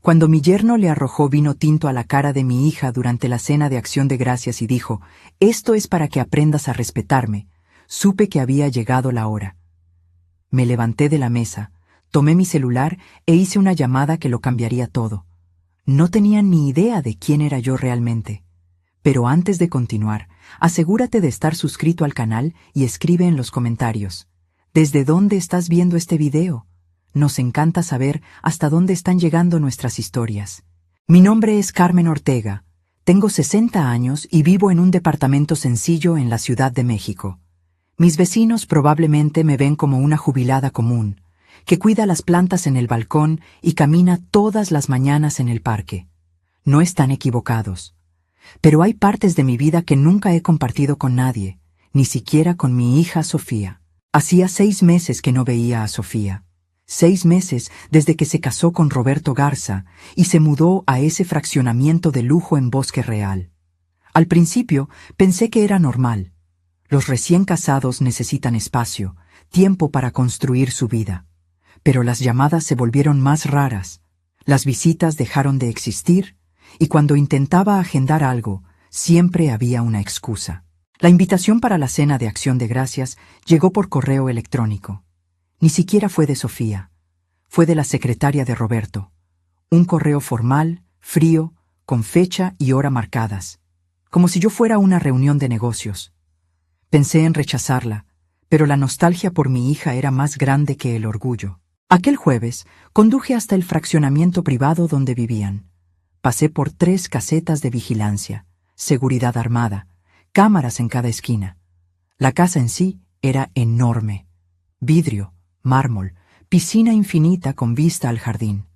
Cuando mi yerno le arrojó vino tinto a la cara de mi hija durante la cena de Acción de Gracias y dijo, «Esto es para que aprendas a respetarme», supe que había llegado la hora. Me levanté de la mesa, tomé mi celular e hice una llamada que lo cambiaría todo. No tenía ni idea de quién era yo realmente. Pero antes de continuar, asegúrate de estar suscrito al canal y escribe en los comentarios. ¿Desde dónde estás viendo este video? Nos encanta saber hasta dónde están llegando nuestras historias. Mi nombre es Carmen Ortega. Tengo 60 años y vivo en un departamento sencillo en la Ciudad de México. Mis vecinos probablemente me ven como una jubilada común, que cuida las plantas en el balcón y camina todas las mañanas en el parque. No están equivocados. Pero hay partes de mi vida que nunca he compartido con nadie, ni siquiera con mi hija Sofía. Hacía 6 meses que no veía a Sofía. 6 meses desde que se casó con Roberto Garza y se mudó a ese fraccionamiento de lujo en Bosque Real. Al principio pensé que era normal. Los recién casados necesitan espacio, tiempo para construir su vida. Pero las llamadas se volvieron más raras. Las visitas dejaron de existir y cuando intentaba agendar algo, siempre había una excusa. La invitación para la cena de Acción de Gracias llegó por correo electrónico. Ni siquiera fue de Sofía. Fue de la secretaria de Roberto. Un correo formal, frío, con fecha y hora marcadas. Como si yo fuera una reunión de negocios. Pensé en rechazarla, pero la nostalgia por mi hija era más grande que el orgullo. Aquel jueves conduje hasta el fraccionamiento privado donde vivían. Pasé por 3 casetas de vigilancia, seguridad armada, cámaras en cada esquina. La casa en sí era enorme. Vidrio, mármol, piscina infinita con vista al jardín.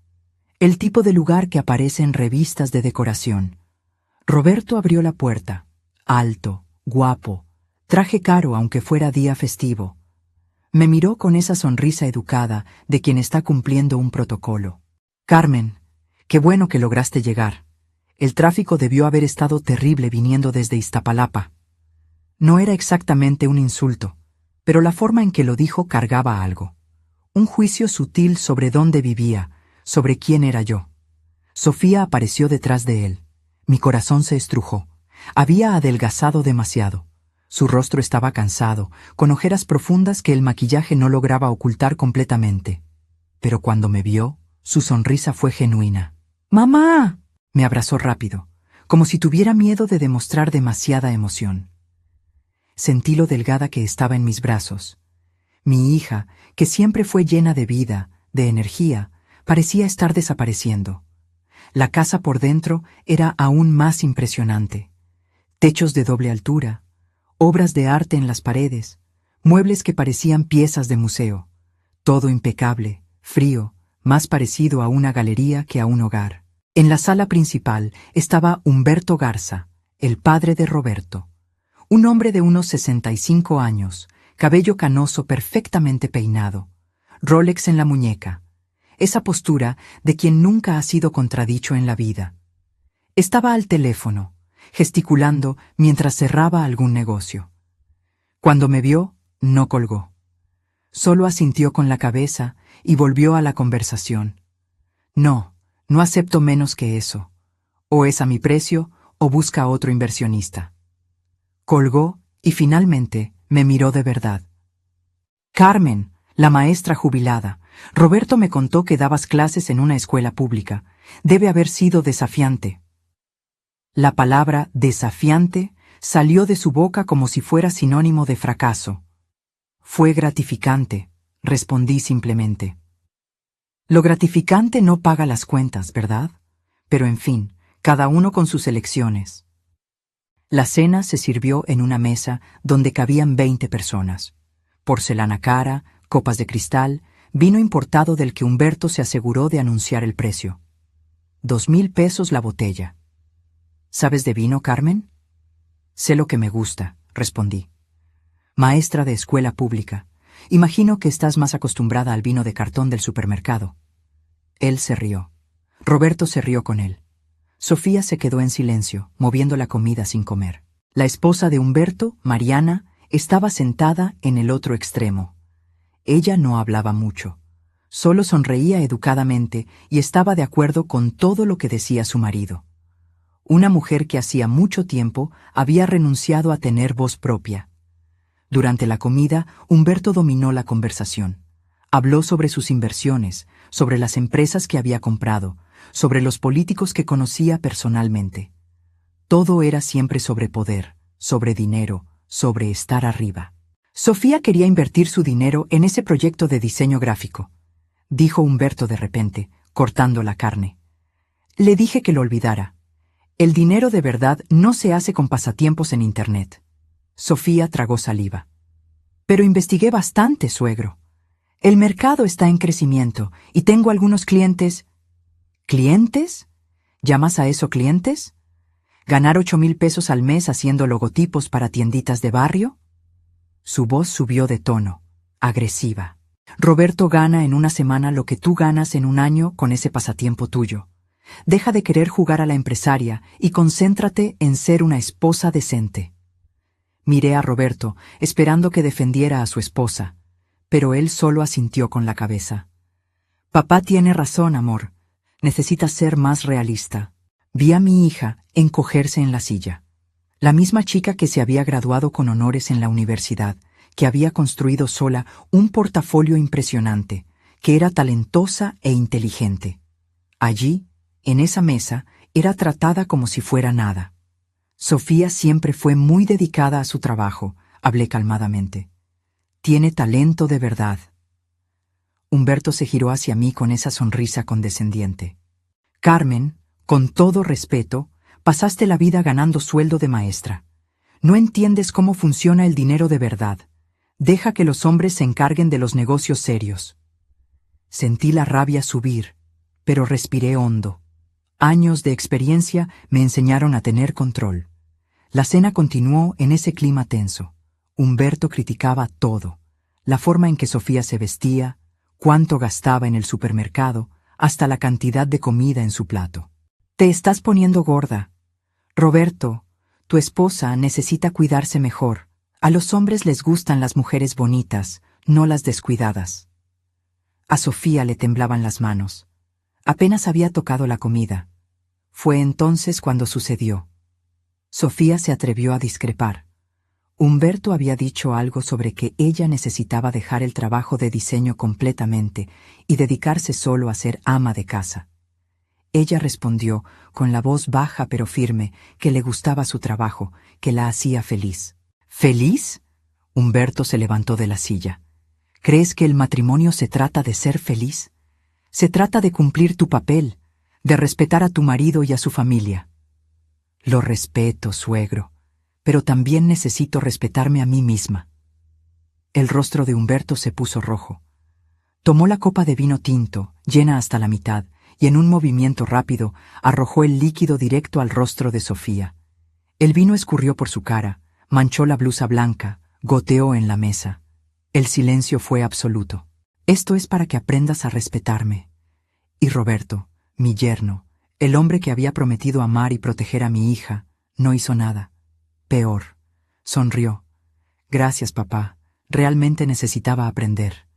El tipo de lugar que aparece en revistas de decoración. Roberto abrió la puerta. Alto, guapo, traje caro aunque fuera día festivo. Me miró con esa sonrisa educada de quien está cumpliendo un protocolo. «Carmen, qué bueno que lograste llegar. El tráfico debió haber estado terrible viniendo desde Iztapalapa». No era exactamente un insulto, pero la forma en que lo dijo cargaba algo. Un juicio sutil sobre dónde vivía, sobre quién era yo. Sofía apareció detrás de él. Mi corazón se estrujó. Había adelgazado demasiado. Su rostro estaba cansado, con ojeras profundas que el maquillaje no lograba ocultar completamente. Pero cuando me vio, su sonrisa fue genuina. «¡Mamá!», me abrazó rápido, como si tuviera miedo de demostrar demasiada emoción. Sentí lo delgada que estaba en mis brazos. Mi hija, que siempre fue llena de vida, de energía, parecía estar desapareciendo. La casa por dentro era aún más impresionante. Techos de doble altura, obras de arte en las paredes, muebles que parecían piezas de museo. Todo impecable, frío, más parecido a una galería que a un hogar. En la sala principal estaba Humberto Garza, el padre de Roberto. Un hombre de unos 65 años, cabello canoso perfectamente peinado, Rolex en la muñeca. Esa postura de quien nunca ha sido contradicho en la vida. Estaba al teléfono, gesticulando mientras cerraba algún negocio. Cuando me vio, no colgó. Solo asintió con la cabeza y volvió a la conversación. «No, no acepto menos que eso. O es a mi precio o busca a otro inversionista». Colgó y finalmente me miró de verdad. «Carmen, la maestra jubilada, Roberto me contó que dabas clases en una escuela pública. Debe haber sido desafiante». La palabra desafiante salió de su boca como si fuera sinónimo de fracaso. «Fue gratificante», respondí simplemente. Lo gratificante no paga las cuentas, ¿verdad? Pero en fin, cada uno con sus elecciones. La cena se sirvió en una mesa donde cabían 20 personas. Porcelana cara, copas de cristal, vino importado del que Humberto se aseguró de anunciar el precio. 2,000 pesos la botella. «¿Sabes de vino, Carmen?» «Sé lo que me gusta», respondí. «Maestra de escuela pública, imagino que estás más acostumbrada al vino de cartón del supermercado». Él se rió. Roberto se rió con él. Sofía se quedó en silencio, moviendo la comida sin comer. La esposa de Humberto, Mariana, estaba sentada en el otro extremo. Ella no hablaba mucho. Solo sonreía educadamente y estaba de acuerdo con todo lo que decía su marido. Una mujer que hacía mucho tiempo había renunciado a tener voz propia. Durante la comida, Humberto dominó la conversación. Habló sobre sus inversiones, sobre las empresas que había comprado, sobre los políticos que conocía personalmente. Todo era siempre sobre poder, sobre dinero, sobre estar arriba. Sofía quería invertir su dinero en ese proyecto de diseño gráfico, dijo Humberto de repente, cortando la carne. Le dije que lo olvidara. El dinero de verdad no se hace con pasatiempos en Internet. Sofía tragó saliva. Pero investigué bastante, suegro. El mercado está en crecimiento y tengo algunos clientes. ¿Clientes? ¿Llamas a eso clientes? ¿Ganar 8,000 pesos al mes haciendo logotipos para tienditas de barrio? Su voz subió de tono, agresiva. Roberto gana en una semana lo que tú ganas en un año con ese pasatiempo tuyo. Deja de querer jugar a la empresaria y concéntrate en ser una esposa decente. Miré a Roberto, esperando que defendiera a su esposa, pero él solo asintió con la cabeza. Papá tiene razón, amor. Necesitas ser más realista. Vi a mi hija encogerse en la silla. La misma chica que se había graduado con honores en la universidad, que había construido sola un portafolio impresionante, que era talentosa e inteligente. Allí, en esa mesa, era tratada como si fuera nada. Sofía siempre fue muy dedicada a su trabajo, hablé calmadamente. Tiene talento de verdad. Humberto se giró hacia mí con esa sonrisa condescendiente. Carmen, con todo respeto, pasaste la vida ganando sueldo de maestra. No entiendes cómo funciona el dinero de verdad. Deja que los hombres se encarguen de los negocios serios. Sentí la rabia subir, pero respiré hondo. Años de experiencia me enseñaron a tener control. La cena continuó en ese clima tenso. Humberto criticaba todo: la forma en que Sofía se vestía, cuánto gastaba en el supermercado, hasta la cantidad de comida en su plato. Te estás poniendo gorda. Roberto, tu esposa necesita cuidarse mejor. A los hombres les gustan las mujeres bonitas, no las descuidadas. A Sofía le temblaban las manos. Apenas había tocado la comida. Fue entonces cuando sucedió. Sofía se atrevió a discrepar. Humberto había dicho algo sobre que ella necesitaba dejar el trabajo de diseño completamente y dedicarse solo a ser ama de casa. Ella respondió, con la voz baja pero firme, que le gustaba su trabajo, que la hacía feliz. ¿Feliz? Humberto se levantó de la silla. ¿Crees que el matrimonio se trata de ser feliz? Se trata de cumplir tu papel, de respetar a tu marido y a su familia. Lo respeto, suegro, pero también necesito respetarme a mí misma. El rostro de Humberto se puso rojo. Tomó la copa de vino tinto, llena hasta la mitad, y en un movimiento rápido arrojó el líquido directo al rostro de Sofía. El vino escurrió por su cara, manchó la blusa blanca, goteó en la mesa. El silencio fue absoluto. Esto es para que aprendas a respetarme. Y Roberto, mi yerno, el hombre que había prometido amar y proteger a mi hija, no hizo nada. Peor. Sonrió. Gracias, papá. Realmente necesitaba aprender.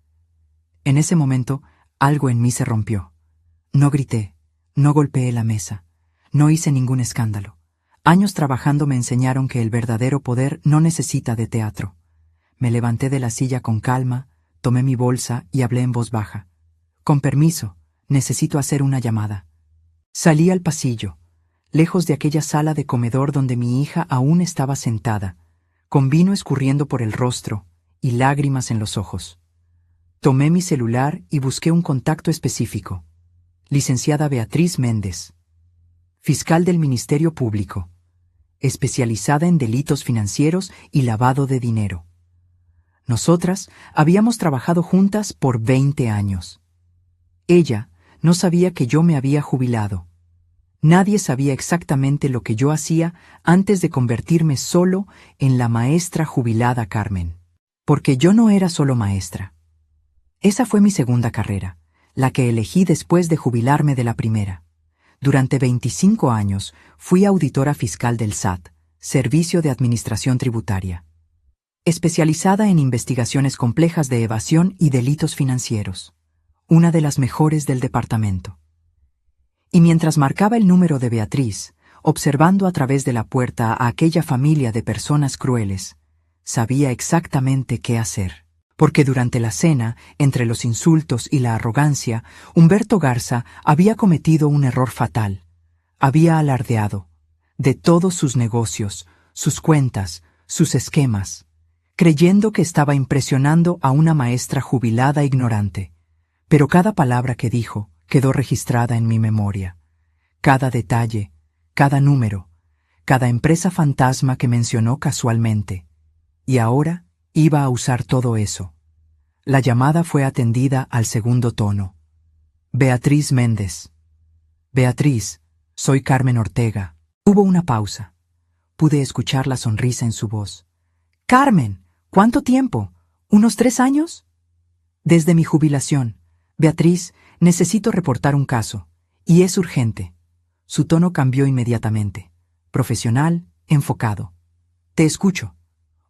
En ese momento, algo en mí se rompió. No grité, no golpeé la mesa, no hice ningún escándalo. Años trabajando me enseñaron que el verdadero poder no necesita de teatro. Me levanté de la silla con calma, tomé mi bolsa y hablé en voz baja. Con permiso, necesito hacer una llamada. Salí al pasillo, lejos de aquella sala de comedor donde mi hija aún estaba sentada, con vino escurriendo por el rostro y lágrimas en los ojos. Tomé mi celular y busqué un contacto específico. Licenciada Beatriz Méndez, fiscal del Ministerio Público, especializada en delitos financieros y lavado de dinero. Nosotras habíamos trabajado juntas por 20 años. Ella no sabía que yo me había jubilado. Nadie sabía exactamente lo que yo hacía antes de convertirme solo en la maestra jubilada Carmen. Porque yo no era solo maestra. Esa fue mi segunda carrera, la que elegí después de jubilarme de la primera. Durante 25 años fui auditora fiscal del SAT, Servicio de Administración Tributaria, especializada en investigaciones complejas de evasión y delitos financieros. una de las mejores del departamento. Y mientras marcaba el número de Beatriz, observando a través de la puerta a aquella familia de personas crueles, sabía exactamente qué hacer. Porque durante la cena, entre los insultos y la arrogancia, Humberto Garza había cometido un error fatal. Había alardeado de todos sus negocios, sus cuentas, sus esquemas, creyendo que estaba impresionando a una maestra jubilada ignorante. Pero cada palabra que dijo quedó registrada en mi memoria. Cada detalle, cada número, cada empresa fantasma que mencionó casualmente. Y ahora iba a usar todo eso. La llamada fue atendida al segundo tono. Beatriz Méndez. Beatriz, soy Carmen Ortega. Hubo una pausa. Pude escuchar la sonrisa en su voz. Carmen, ¿cuánto tiempo? ¿Unos 3 años? Desde mi jubilación. Beatriz, necesito reportar un caso. Y es urgente. Su tono cambió inmediatamente. Profesional, enfocado. Te escucho.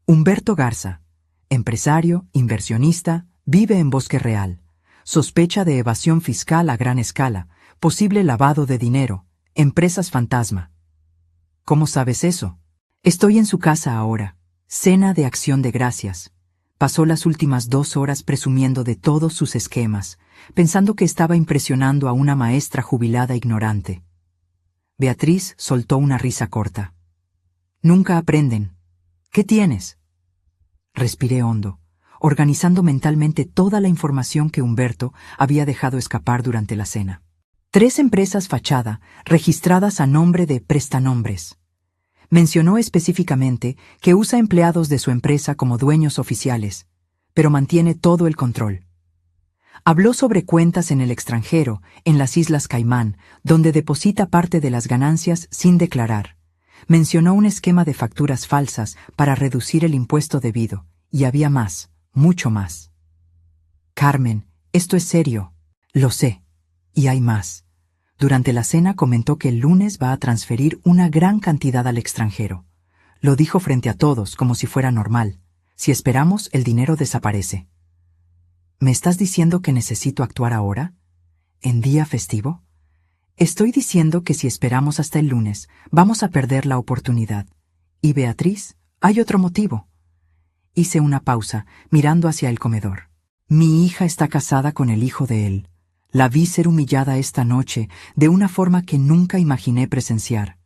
Humberto Garza. Empresario, inversionista, vive en Bosque Real. Sospecha de evasión fiscal a gran escala, posible lavado de dinero, empresas fantasma. ¿Cómo sabes eso? Estoy en su casa ahora. Cena de Acción de Gracias. Pasó las últimas 2 horas presumiendo de todos sus esquemas, pensando que estaba impresionando a una maestra jubilada ignorante. Beatriz soltó una risa corta. Nunca aprenden. ¿Qué tienes? Respiré hondo, organizando mentalmente toda la información que Humberto había dejado escapar durante la cena. 3 empresas fachada, registradas a nombre de prestanombres. Mencionó específicamente que usa empleados de su empresa como dueños oficiales, pero mantiene todo el control. Habló sobre cuentas en el extranjero, en las Islas Caimán, donde deposita parte de las ganancias sin declarar. Mencionó un esquema de facturas falsas para reducir el impuesto debido, y había más, mucho más. Carmen, esto es serio. Lo sé. Y hay más. Durante la cena comentó que el lunes va a transferir una gran cantidad al extranjero. Lo dijo frente a todos como si fuera normal. Si esperamos, el dinero desaparece. ¿Me estás diciendo que necesito actuar ahora? ¿En día festivo? Estoy diciendo que si esperamos hasta el lunes, vamos a perder la oportunidad. ¿Y Beatriz? Hay otro motivo. Hice una pausa, mirando hacia el comedor. Mi hija está casada con el hijo de él. La vi ser humillada esta noche de una forma que nunca imaginé presenciar.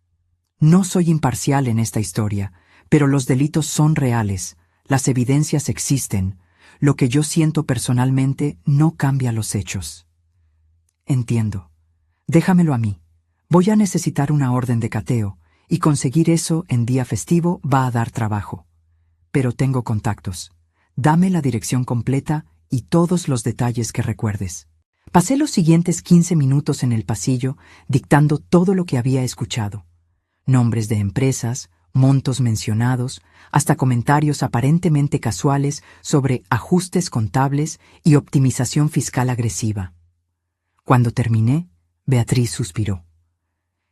No soy imparcial en esta historia, pero los delitos son reales, las evidencias existen. Lo que yo siento personalmente no cambia los hechos. Entiendo. Déjamelo a mí. Voy a necesitar una orden de cateo, y conseguir eso en día festivo va a dar trabajo. Pero tengo contactos. Dame la dirección completa y todos los detalles que recuerdes. Pasé los siguientes 15 minutos en el pasillo, dictando todo lo que había escuchado. Nombres de empresas, montos mencionados, hasta comentarios aparentemente casuales sobre ajustes contables y optimización fiscal agresiva. Cuando terminé, Beatriz suspiró.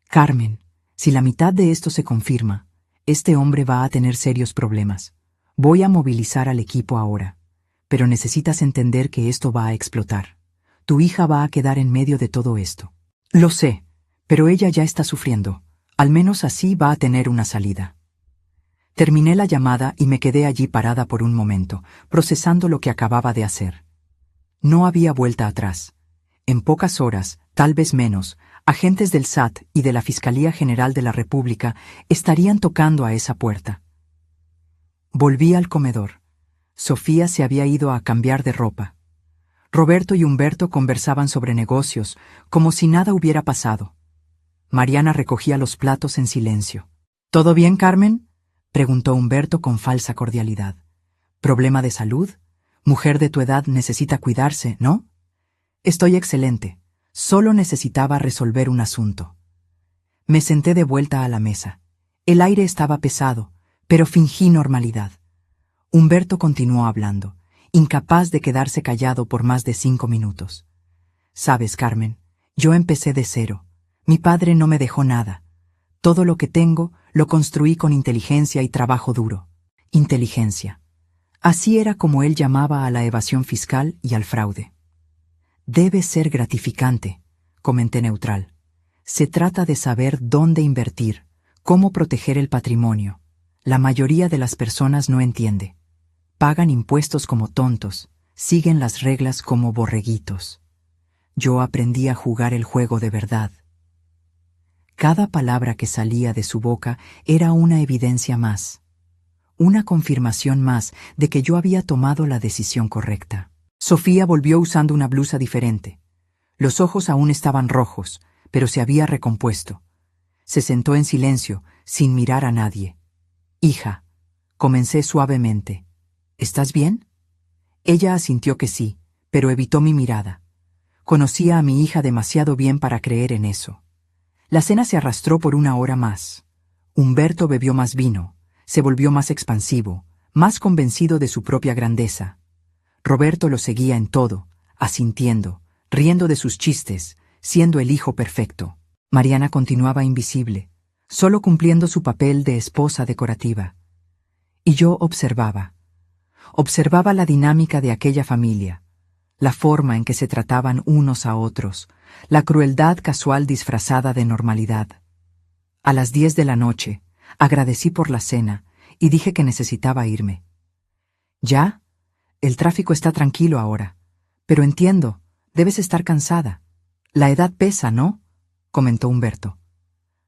Carmen, si la mitad de esto se confirma, este hombre va a tener serios problemas. Voy a movilizar al equipo ahora, pero necesitas entender que esto va a explotar. Tu hija va a quedar en medio de todo esto. Lo sé, pero ella ya está sufriendo. Al menos así va a tener una salida. Terminé la llamada y me quedé allí parada por un momento, procesando lo que acababa de hacer. No había vuelta atrás. En pocas horas, tal vez menos, agentes del SAT y de la Fiscalía General de la República estarían tocando a esa puerta. Volví al comedor. Sofía se había ido a cambiar de ropa. Roberto y Humberto conversaban sobre negocios, como si nada hubiera pasado. Mariana recogía los platos en silencio. ¿Todo bien, Carmen?, preguntó Humberto con falsa cordialidad. ¿Problema de salud? Mujer de tu edad necesita cuidarse, ¿no? Estoy excelente. Solo necesitaba resolver un asunto. Me senté de vuelta a la mesa. El aire estaba pesado, pero fingí normalidad. Humberto continuó hablando, incapaz de quedarse callado por más de 5 minutos. Sabes, Carmen, yo empecé de cero. Mi padre no me dejó nada. Todo lo que tengo lo construí con inteligencia y trabajo duro. Inteligencia. Así era como él llamaba a la evasión fiscal y al fraude. Debe ser gratificante, comenté neutral. Se trata de saber dónde invertir, cómo proteger el patrimonio. La mayoría de las personas no entiende. Pagan impuestos como tontos, siguen las reglas como borreguitos. Yo aprendí a jugar el juego de verdad. Cada palabra que salía de su boca era una evidencia más, una confirmación más de que yo había tomado la decisión correcta. Sofía volvió usando una blusa diferente. Los ojos aún estaban rojos, pero se había recompuesto. Se sentó en silencio, sin mirar a nadie. «Hija», comencé suavemente, «¿estás bien?» Ella asintió que sí, pero evitó mi mirada. Conocía a mi hija demasiado bien para creer en eso. La cena se arrastró por 1 hora más. Humberto bebió más vino, se volvió más expansivo, más convencido de su propia grandeza. Roberto lo seguía en todo, asintiendo, riendo de sus chistes, siendo el hijo perfecto. Mariana continuaba invisible, solo cumpliendo su papel de esposa decorativa. Y yo observaba la dinámica de aquella familia, la forma en que se trataban unos a otros, la crueldad casual disfrazada de normalidad. A las 10 de la noche, agradecí por la cena y dije que necesitaba irme. «¿Ya? El tráfico está tranquilo ahora. Pero entiendo, debes estar cansada. La edad pesa, ¿no?», comentó Humberto.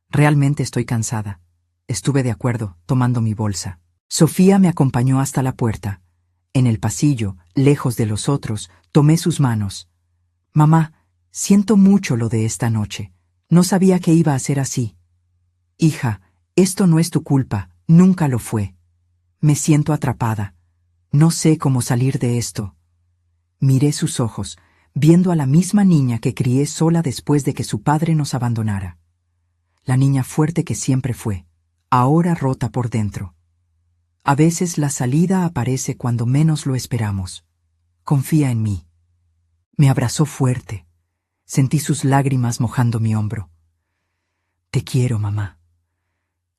«Realmente estoy cansada». Estuve de acuerdo, tomando mi bolsa. Sofía me acompañó hasta la puerta. En el pasillo, lejos de los otros, tomé sus manos. «Mamá, siento mucho lo de esta noche. No sabía que iba a ser así». «Hija, esto no es tu culpa, nunca lo fue. Me siento atrapada. No sé cómo salir de esto». Miré sus ojos, viendo a la misma niña que crié sola después de que su padre nos abandonara. La niña fuerte que siempre fue, ahora rota por dentro. A veces la salida aparece cuando menos lo esperamos. Confía en mí. Me abrazó fuerte. Sentí sus lágrimas mojando mi hombro. «Te quiero, mamá».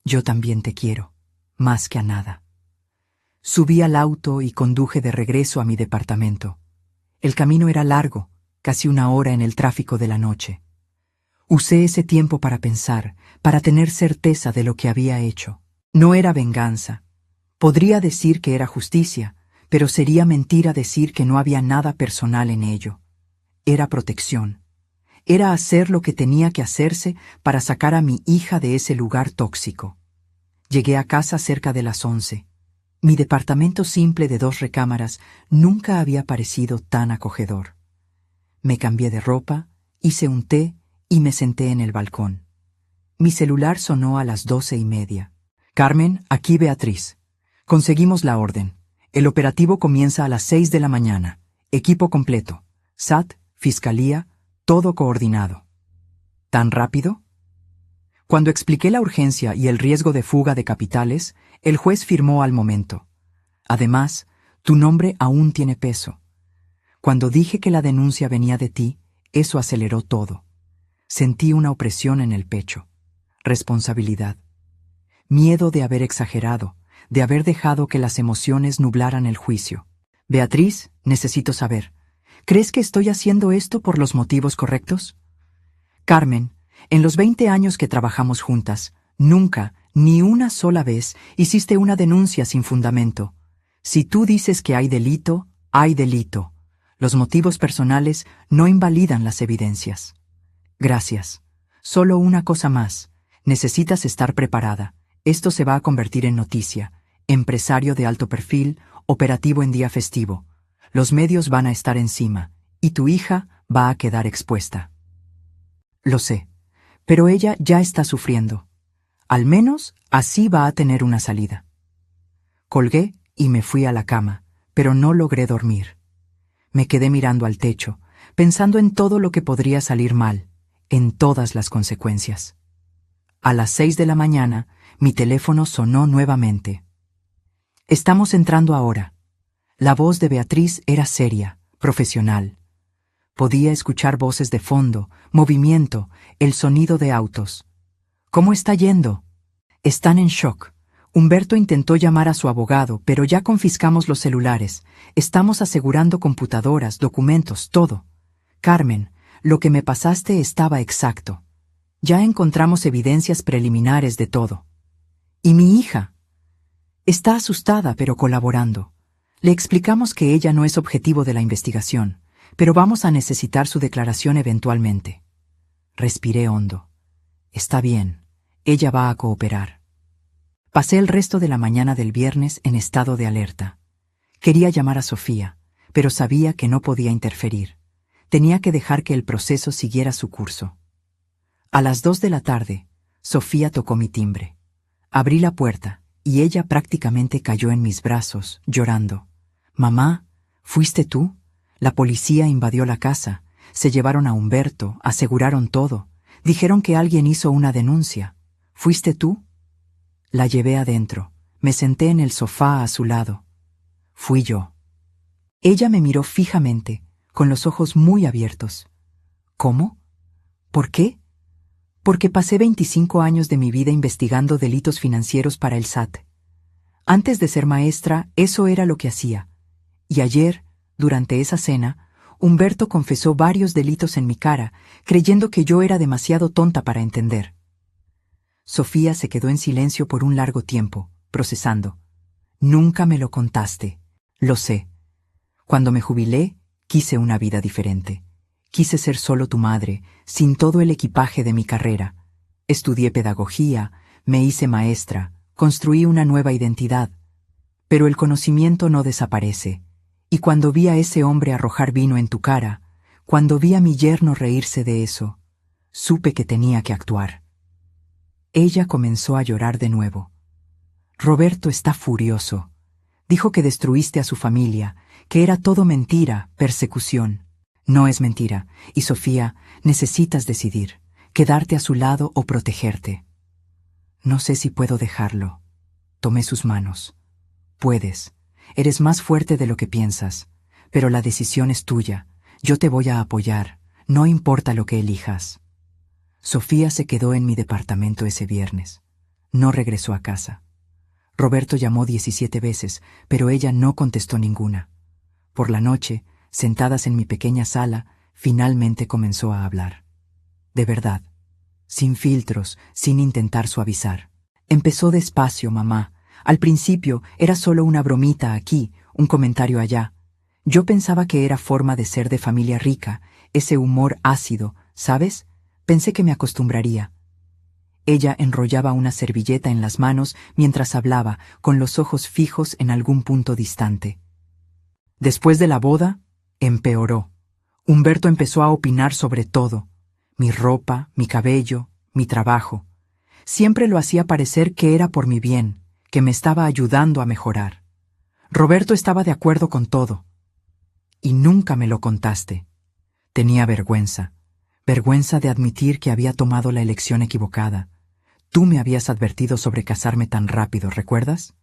«Yo también te quiero, más que a nada». Subí al auto y conduje de regreso a mi departamento. El camino era largo, casi 1 hora en el tráfico de la noche. Usé ese tiempo para pensar, para tener certeza de lo que había hecho. No era venganza. Podría decir que era justicia, pero sería mentira decir que no había nada personal en ello. Era protección. Era hacer lo que tenía que hacerse para sacar a mi hija de ese lugar tóxico. Llegué a casa cerca de las 11. Mi departamento simple de 2 recámaras nunca había parecido tan acogedor. Me cambié de ropa, hice un té y me senté en el balcón. Mi celular sonó a las 12:30. «Carmen, aquí Beatriz. Conseguimos la orden. El operativo comienza a las 6 de la mañana. Equipo completo. SAT, Fiscalía, todo coordinado». «¿Tan rápido?». Cuando expliqué la urgencia y el riesgo de fuga de capitales, el juez firmó al momento. «Además, tu nombre aún tiene peso. Cuando dije que la denuncia venía de ti, eso aceleró todo. Sentí una opresión en el pecho. Responsabilidad. Miedo de haber exagerado, de haber dejado que las emociones nublaran el juicio. Beatriz, necesito saber, ¿crees que estoy haciendo esto por los motivos correctos?» «Carmen, en los 20 años que trabajamos juntas, nunca, ni una sola vez, hiciste una denuncia sin fundamento. Si tú dices que hay delito, hay delito. Los motivos personales no invalidan las evidencias». «Gracias. Solo una cosa más. Necesitas estar preparada. Esto se va a convertir en noticia. Empresario de alto perfil, operativo en día festivo. Los medios van a estar encima, y tu hija va a quedar expuesta». «Lo sé, pero ella ya está sufriendo. Al menos así va a tener una salida». Colgué y me fui a la cama, pero no logré dormir. Me quedé mirando al techo, pensando en todo lo que podría salir mal, en todas las consecuencias. A las 6 de la mañana, mi teléfono sonó nuevamente. «Estamos entrando ahora». La voz de Beatriz era seria, profesional. Podía escuchar voces de fondo, movimiento, el sonido de autos. «¿Cómo está yendo?» «Están en shock. Humberto intentó llamar a su abogado, pero ya confiscamos los celulares. Estamos asegurando computadoras, documentos, todo. Carmen, lo que me pasaste estaba exacto. Ya encontramos evidencias preliminares de todo. ¿Y mi hija? Está asustada, pero colaborando. Le explicamos que ella no es objetivo de la investigación, pero vamos a necesitar su declaración eventualmente. Respiré hondo. Está bien, ella va a cooperar. Pasé el resto de la mañana del viernes en estado de alerta. Quería llamar a Sofía, pero sabía que no podía interferir. Tenía que dejar que el proceso siguiera su curso. A las 2 de la tarde, Sofía tocó mi timbre. Abrí la puerta y ella prácticamente cayó en mis brazos, llorando. «Mamá, ¿fuiste tú? La policía invadió la casa, se llevaron a Humberto, aseguraron todo. Dijeron que alguien hizo una denuncia. ¿Fuiste tú?» La llevé adentro. Me senté en el sofá a su lado. Fui yo. Ella me miró fijamente, con los ojos muy abiertos. ¿Cómo? ¿Por qué? Porque pasé 25 años de mi vida investigando delitos financieros para el SAT. Antes de ser maestra, eso era lo que hacía. Y ayer, durante esa cena, Humberto confesó varios delitos en mi cara, creyendo que yo era demasiado tonta para entender. Sofía se quedó en silencio por un largo tiempo, procesando. Nunca me lo contaste. Lo sé. Cuando me jubilé, quise una vida diferente. Quise ser solo tu madre, sin todo el equipaje de mi carrera. Estudié pedagogía, me hice maestra, construí una nueva identidad. Pero el conocimiento no desaparece. Y cuando vi a ese hombre arrojar vino en tu cara, cuando vi a mi yerno reírse de eso, supe que tenía que actuar. Ella comenzó a llorar de nuevo. Roberto está furioso. Dijo que destruiste a su familia, que era todo mentira, persecución. No es mentira, y Sofía, necesitas decidir, quedarte a su lado o protegerte. No sé si puedo dejarlo. Tomé sus manos. Puedes. Eres más fuerte de lo que piensas, pero la decisión es tuya. Yo te voy a apoyar, no importa lo que elijas. Sofía se quedó en mi departamento ese viernes. No regresó a casa. Roberto llamó 17 veces, pero ella no contestó ninguna. Por la noche, sentadas en mi pequeña sala, finalmente comenzó a hablar. De verdad, sin filtros, sin intentar suavizar. Empezó despacio, mamá. Al principio era solo una bromita aquí, un comentario allá. Yo pensaba que era forma de ser de familia rica, ese humor ácido, ¿sabes? Pensé que me acostumbraría. Ella enrollaba una servilleta en las manos mientras hablaba, con los ojos fijos en algún punto distante. Después de la boda, empeoró. Humberto empezó a opinar sobre todo. Mi ropa, mi cabello, mi trabajo. Siempre lo hacía parecer que era por mi bien, que me estaba ayudando a mejorar. Roberto estaba de acuerdo con todo. Y nunca me lo contaste. Tenía vergüenza. Vergüenza de admitir que había tomado la elección equivocada. Tú me habías advertido sobre casarme tan rápido, ¿recuerdas?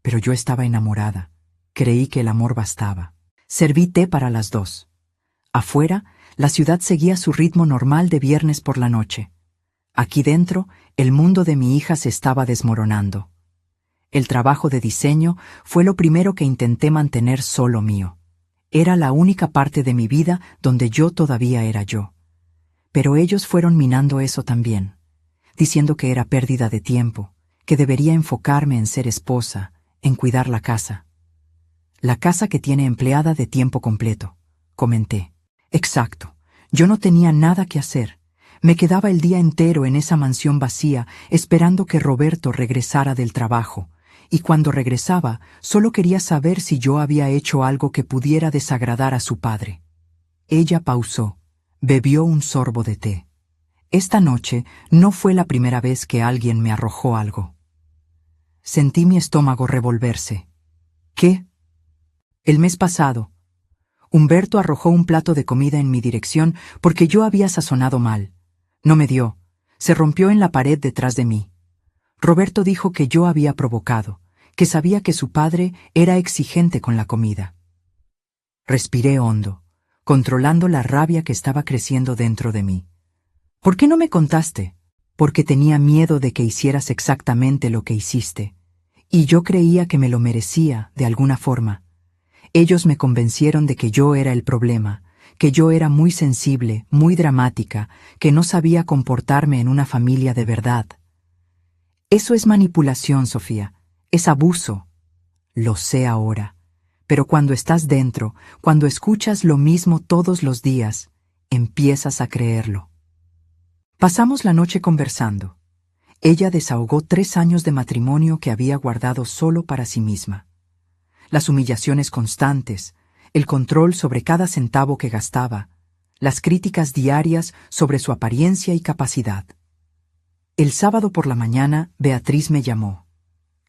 Pero yo estaba enamorada. Creí que el amor bastaba. Serví té para las 2. Afuera, la ciudad seguía su ritmo normal de viernes por la noche. Aquí dentro, el mundo de mi hija se estaba desmoronando. El trabajo de diseño fue lo primero que intenté mantener solo mío. Era la única parte de mi vida donde yo todavía era yo. Pero ellos fueron minando eso también, diciendo que era pérdida de tiempo, que debería enfocarme en ser esposa, en cuidar la casa. La casa que tiene empleada de tiempo completo, comenté. Exacto, yo no tenía nada que hacer. Me quedaba el día entero en esa mansión vacía, esperando que Roberto regresara del trabajo, y cuando regresaba, solo quería saber si yo había hecho algo que pudiera desagradar a su padre. Ella pausó, bebió un sorbo de té. Esta noche no fue la primera vez que alguien me arrojó algo. Sentí mi estómago revolverse. ¿Qué? El mes pasado, Humberto arrojó un plato de comida en mi dirección porque yo había sazonado mal. No me dio. Se rompió en la pared detrás de mí. Roberto dijo que yo había provocado, que sabía que su padre era exigente con la comida. Respiré hondo, controlando la rabia que estaba creciendo dentro de mí. ¿Por qué no me contaste? Porque tenía miedo de que hicieras exactamente lo que hiciste. Y yo creía que me lo merecía, de alguna forma. Ellos me convencieron de que yo era el problema, que yo era muy sensible, muy dramática, que no sabía comportarme en una familia de verdad. Eso es manipulación, Sofía. Es abuso. Lo sé ahora. Pero cuando estás dentro, cuando escuchas lo mismo todos los días, empiezas a creerlo. Pasamos la noche conversando. Ella desahogó 3 años de matrimonio que había guardado solo para sí misma. Las humillaciones constantes, el control sobre cada centavo que gastaba, las críticas diarias sobre su apariencia y capacidad. El sábado por la mañana, Beatriz me llamó.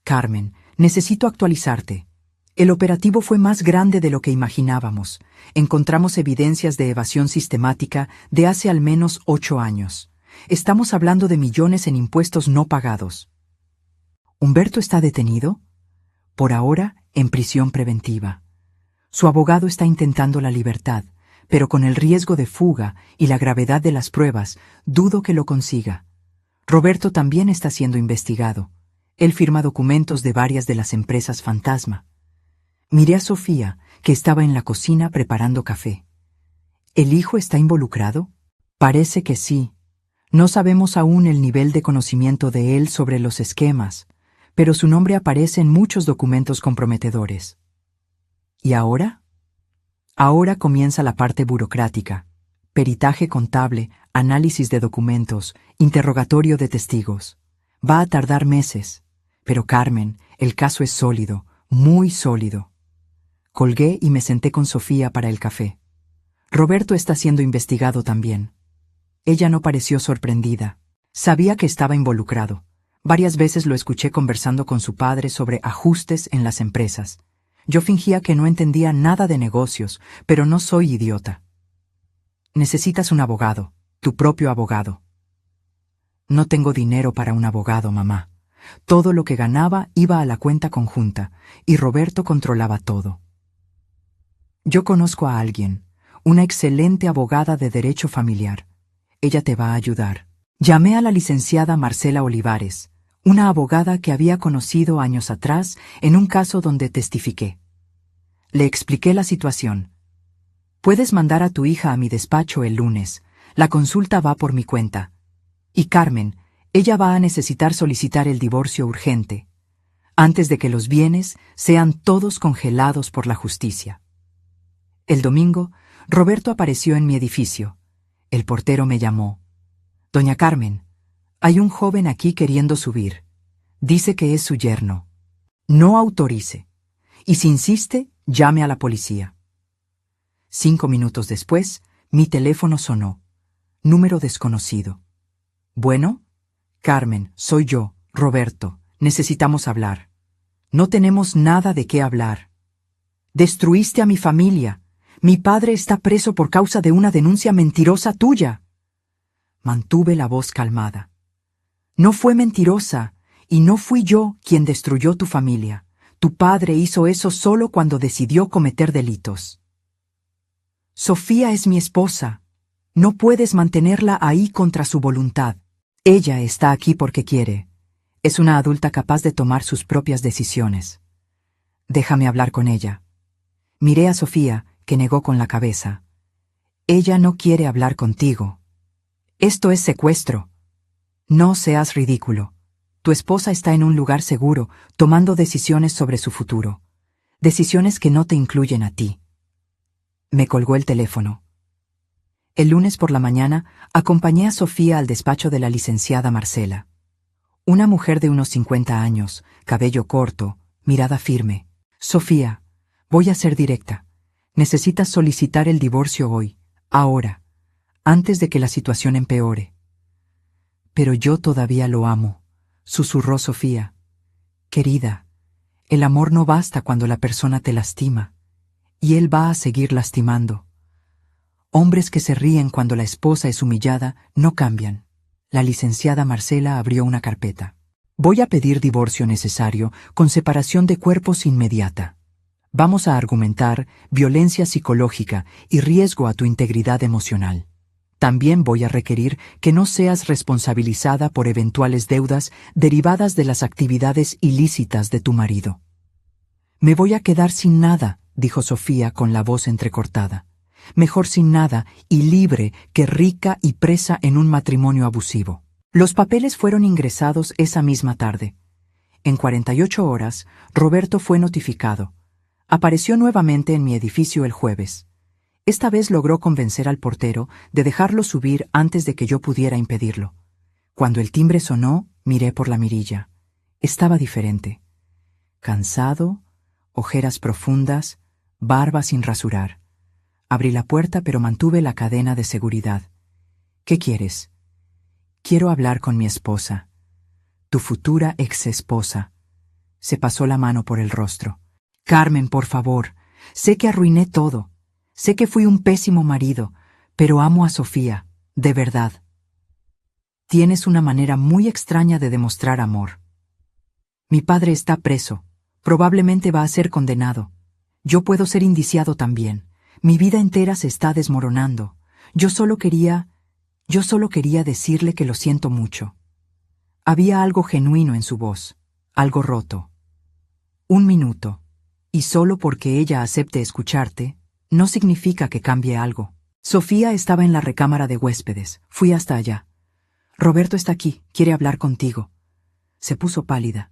Carmen, necesito actualizarte. El operativo fue más grande de lo que imaginábamos. Encontramos evidencias de evasión sistemática de hace al menos 8 años. Estamos hablando de millones en impuestos no pagados. ¿Humberto está detenido? Por ahora, en prisión preventiva. Su abogado está intentando la libertad, pero con el riesgo de fuga y la gravedad de las pruebas, dudo que lo consiga. Roberto también está siendo investigado. Él firma documentos de varias de las empresas fantasma. Miré a Sofía, que estaba en la cocina preparando café. ¿El hijo está involucrado? Parece que sí. No sabemos aún el nivel de conocimiento de él sobre los esquemas, pero su nombre aparece en muchos documentos comprometedores. ¿Y ahora? Ahora comienza la parte burocrática: peritaje contable, análisis de documentos, interrogatorio de testigos. Va a tardar meses. Pero Carmen, el caso es sólido, muy sólido. Colgué y me senté con Sofía para el café. Roberto está siendo investigado también. Ella no pareció sorprendida. Sabía que estaba involucrado. Varias veces lo escuché conversando con su padre sobre ajustes en las empresas. Yo fingía que no entendía nada de negocios, pero no soy idiota. Necesitas un abogado, tu propio abogado. No tengo dinero para un abogado, mamá. Todo lo que ganaba iba a la cuenta conjunta, y Roberto controlaba todo. Yo conozco a alguien, una excelente abogada de derecho familiar. Ella te va a ayudar. Llamé a la licenciada Marcela Olivares, una abogada que había conocido años atrás en un caso donde testifiqué. Le expliqué la situación. Puedes mandar a tu hija a mi despacho el lunes. La consulta va por mi cuenta. Y Carmen, ella va a necesitar solicitar el divorcio urgente, antes de que los bienes sean todos congelados por la justicia. El domingo, Roberto apareció en mi edificio. El portero me llamó. Doña Carmen, hay un joven aquí queriendo subir. Dice que es su yerno. No autorice. Y si insiste, llame a la policía. 5 minutos después, mi teléfono sonó. Número desconocido. Bueno, Carmen, soy yo, Roberto. Necesitamos hablar. No tenemos nada de qué hablar. Destruiste a mi familia. Mi padre está preso por causa de una denuncia mentirosa tuya. Mantuve la voz calmada. No fue mentirosa, y no fui yo quien destruyó tu familia. Tu padre hizo eso solo cuando decidió cometer delitos. Sofía es mi esposa. No puedes mantenerla ahí contra su voluntad. Ella está aquí porque quiere. Es una adulta capaz de tomar sus propias decisiones. Déjame hablar con ella. Miré a Sofía, que negó con la cabeza. Ella no quiere hablar contigo. Esto es secuestro. No seas ridículo. Tu esposa está en un lugar seguro, tomando decisiones sobre su futuro. Decisiones que no te incluyen a ti. Me colgó el teléfono. El lunes por la mañana acompañé a Sofía al despacho de la licenciada Marcela. Una mujer de unos 50 años, cabello corto, mirada firme. Sofía, voy a ser directa. Necesitas solicitar el divorcio hoy, ahora, antes de que la situación empeore. Pero yo todavía lo amo, susurró Sofía. Querida, el amor no basta cuando la persona te lastima, y él va a seguir lastimando. Hombres que se ríen cuando la esposa es humillada no cambian. La licenciada Marcela abrió una carpeta. Voy a pedir divorcio necesario con separación de cuerpos inmediata. Vamos a argumentar violencia psicológica y riesgo a tu integridad emocional. También voy a requerir que no seas responsabilizada por eventuales deudas derivadas de las actividades ilícitas de tu marido. Me voy a quedar sin nada, dijo Sofía con la voz entrecortada. Mejor sin nada y libre que rica y presa en un matrimonio abusivo. Los papeles fueron ingresados esa misma tarde. En 48 horas, Roberto fue notificado. Apareció nuevamente en mi edificio el jueves. Esta vez logró convencer al portero de dejarlo subir antes de que yo pudiera impedirlo. Cuando el timbre sonó, miré por la mirilla. Estaba diferente. Cansado, ojeras profundas, barba sin rasurar. Abrí la puerta, pero mantuve la cadena de seguridad. ¿Qué quieres? Quiero hablar con mi esposa. Tu futura ex-esposa. Se pasó la mano por el rostro. Carmen, por favor. Sé que arruiné todo. Sé que fui un pésimo marido, pero amo a Sofía, de verdad. Tienes una manera muy extraña de demostrar amor. Mi padre está preso. Probablemente va a ser condenado. Yo puedo ser indiciado también. Mi vida entera se está desmoronando. Yo solo quería decirle que lo siento mucho. Había algo genuino en su voz, algo roto. 1 minuto, y solo porque ella acepte escucharte, no significa que cambie algo. Sofía estaba en la recámara de huéspedes. Fui hasta allá. Roberto está aquí, quiere hablar contigo. Se puso pálida.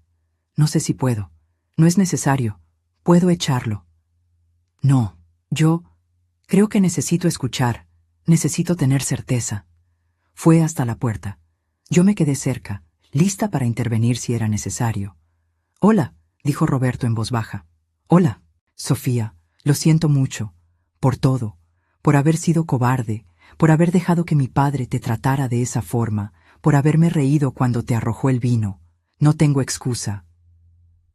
No sé si puedo. No es necesario. Puedo echarlo. No, yo creo que necesito escuchar. Necesito tener certeza. Fue hasta la puerta. Yo me quedé cerca, lista para intervenir si era necesario. Hola, dijo Roberto en voz baja. Hola, Sofía, lo siento mucho. Por todo, por haber sido cobarde, por haber dejado que mi padre te tratara de esa forma, por haberme reído cuando te arrojó el vino. No tengo excusa.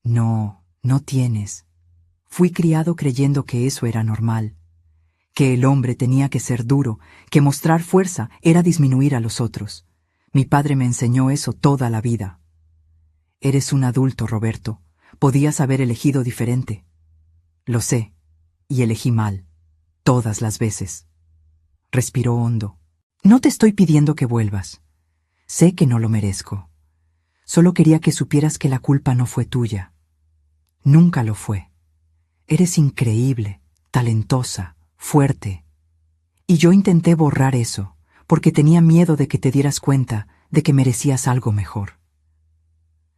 No, no tienes. Fui criado creyendo que eso era normal, que el hombre tenía que ser duro, que mostrar fuerza era disminuir a los otros. Mi padre me enseñó eso toda la vida. Eres un adulto, Roberto. Podías haber elegido diferente. Lo sé, y elegí mal. Todas las veces. Respiró hondo. No te estoy pidiendo que vuelvas. Sé que no lo merezco. Solo quería que supieras que la culpa no fue tuya. Nunca lo fue. Eres increíble, talentosa, fuerte. Y yo intenté borrar eso, porque tenía miedo de que te dieras cuenta de que merecías algo mejor.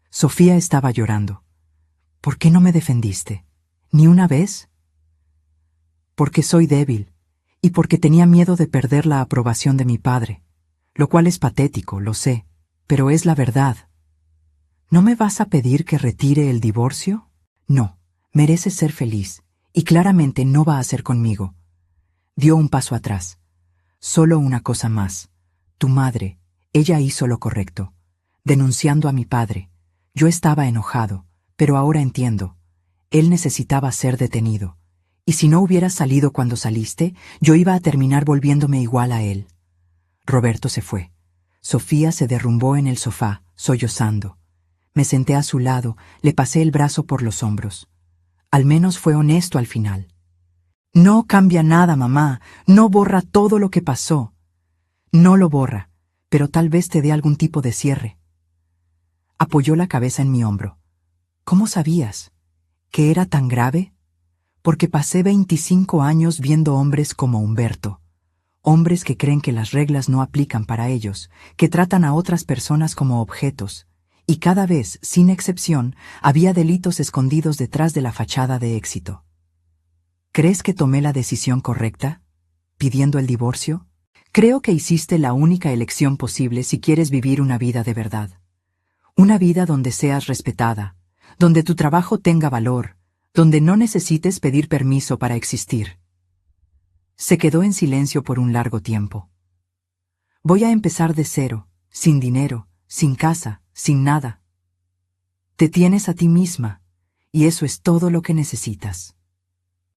Sofía estaba llorando. ¿Por qué no me defendiste? ¿Ni una vez? Porque soy débil, y porque tenía miedo de perder la aprobación de mi padre, lo cual es patético, lo sé, pero es la verdad. ¿No me vas a pedir que retire el divorcio? No, mereces ser feliz, y claramente no va a ser conmigo. Dio un paso atrás. Solo una cosa más. Tu madre, ella hizo lo correcto, denunciando a mi padre. Yo estaba enojado, pero ahora entiendo. Él necesitaba ser detenido. Y si no hubieras salido cuando saliste, yo iba a terminar volviéndome igual a él. Roberto se fue. Sofía se derrumbó en el sofá, sollozando. Me senté a su lado, le pasé el brazo por los hombros. Al menos fue honesto al final. No cambia nada, mamá. No borra todo lo que pasó. No lo borra, pero tal vez te dé algún tipo de cierre. Apoyó la cabeza en mi hombro. ¿Cómo sabías? ¿Que era tan grave? Porque pasé 25 años viendo hombres como Humberto. Hombres que creen que las reglas no aplican para ellos, que tratan a otras personas como objetos. Y cada vez, sin excepción, había delitos escondidos detrás de la fachada de éxito. ¿Crees que tomé la decisión correcta, pidiendo el divorcio? Creo que hiciste la única elección posible si quieres vivir una vida de verdad. Una vida donde seas respetada, donde tu trabajo tenga valor, donde no necesites pedir permiso para existir. Se quedó en silencio por un largo tiempo. Voy a empezar de cero, sin dinero, sin casa, sin nada. Te tienes a ti misma, y eso es todo lo que necesitas.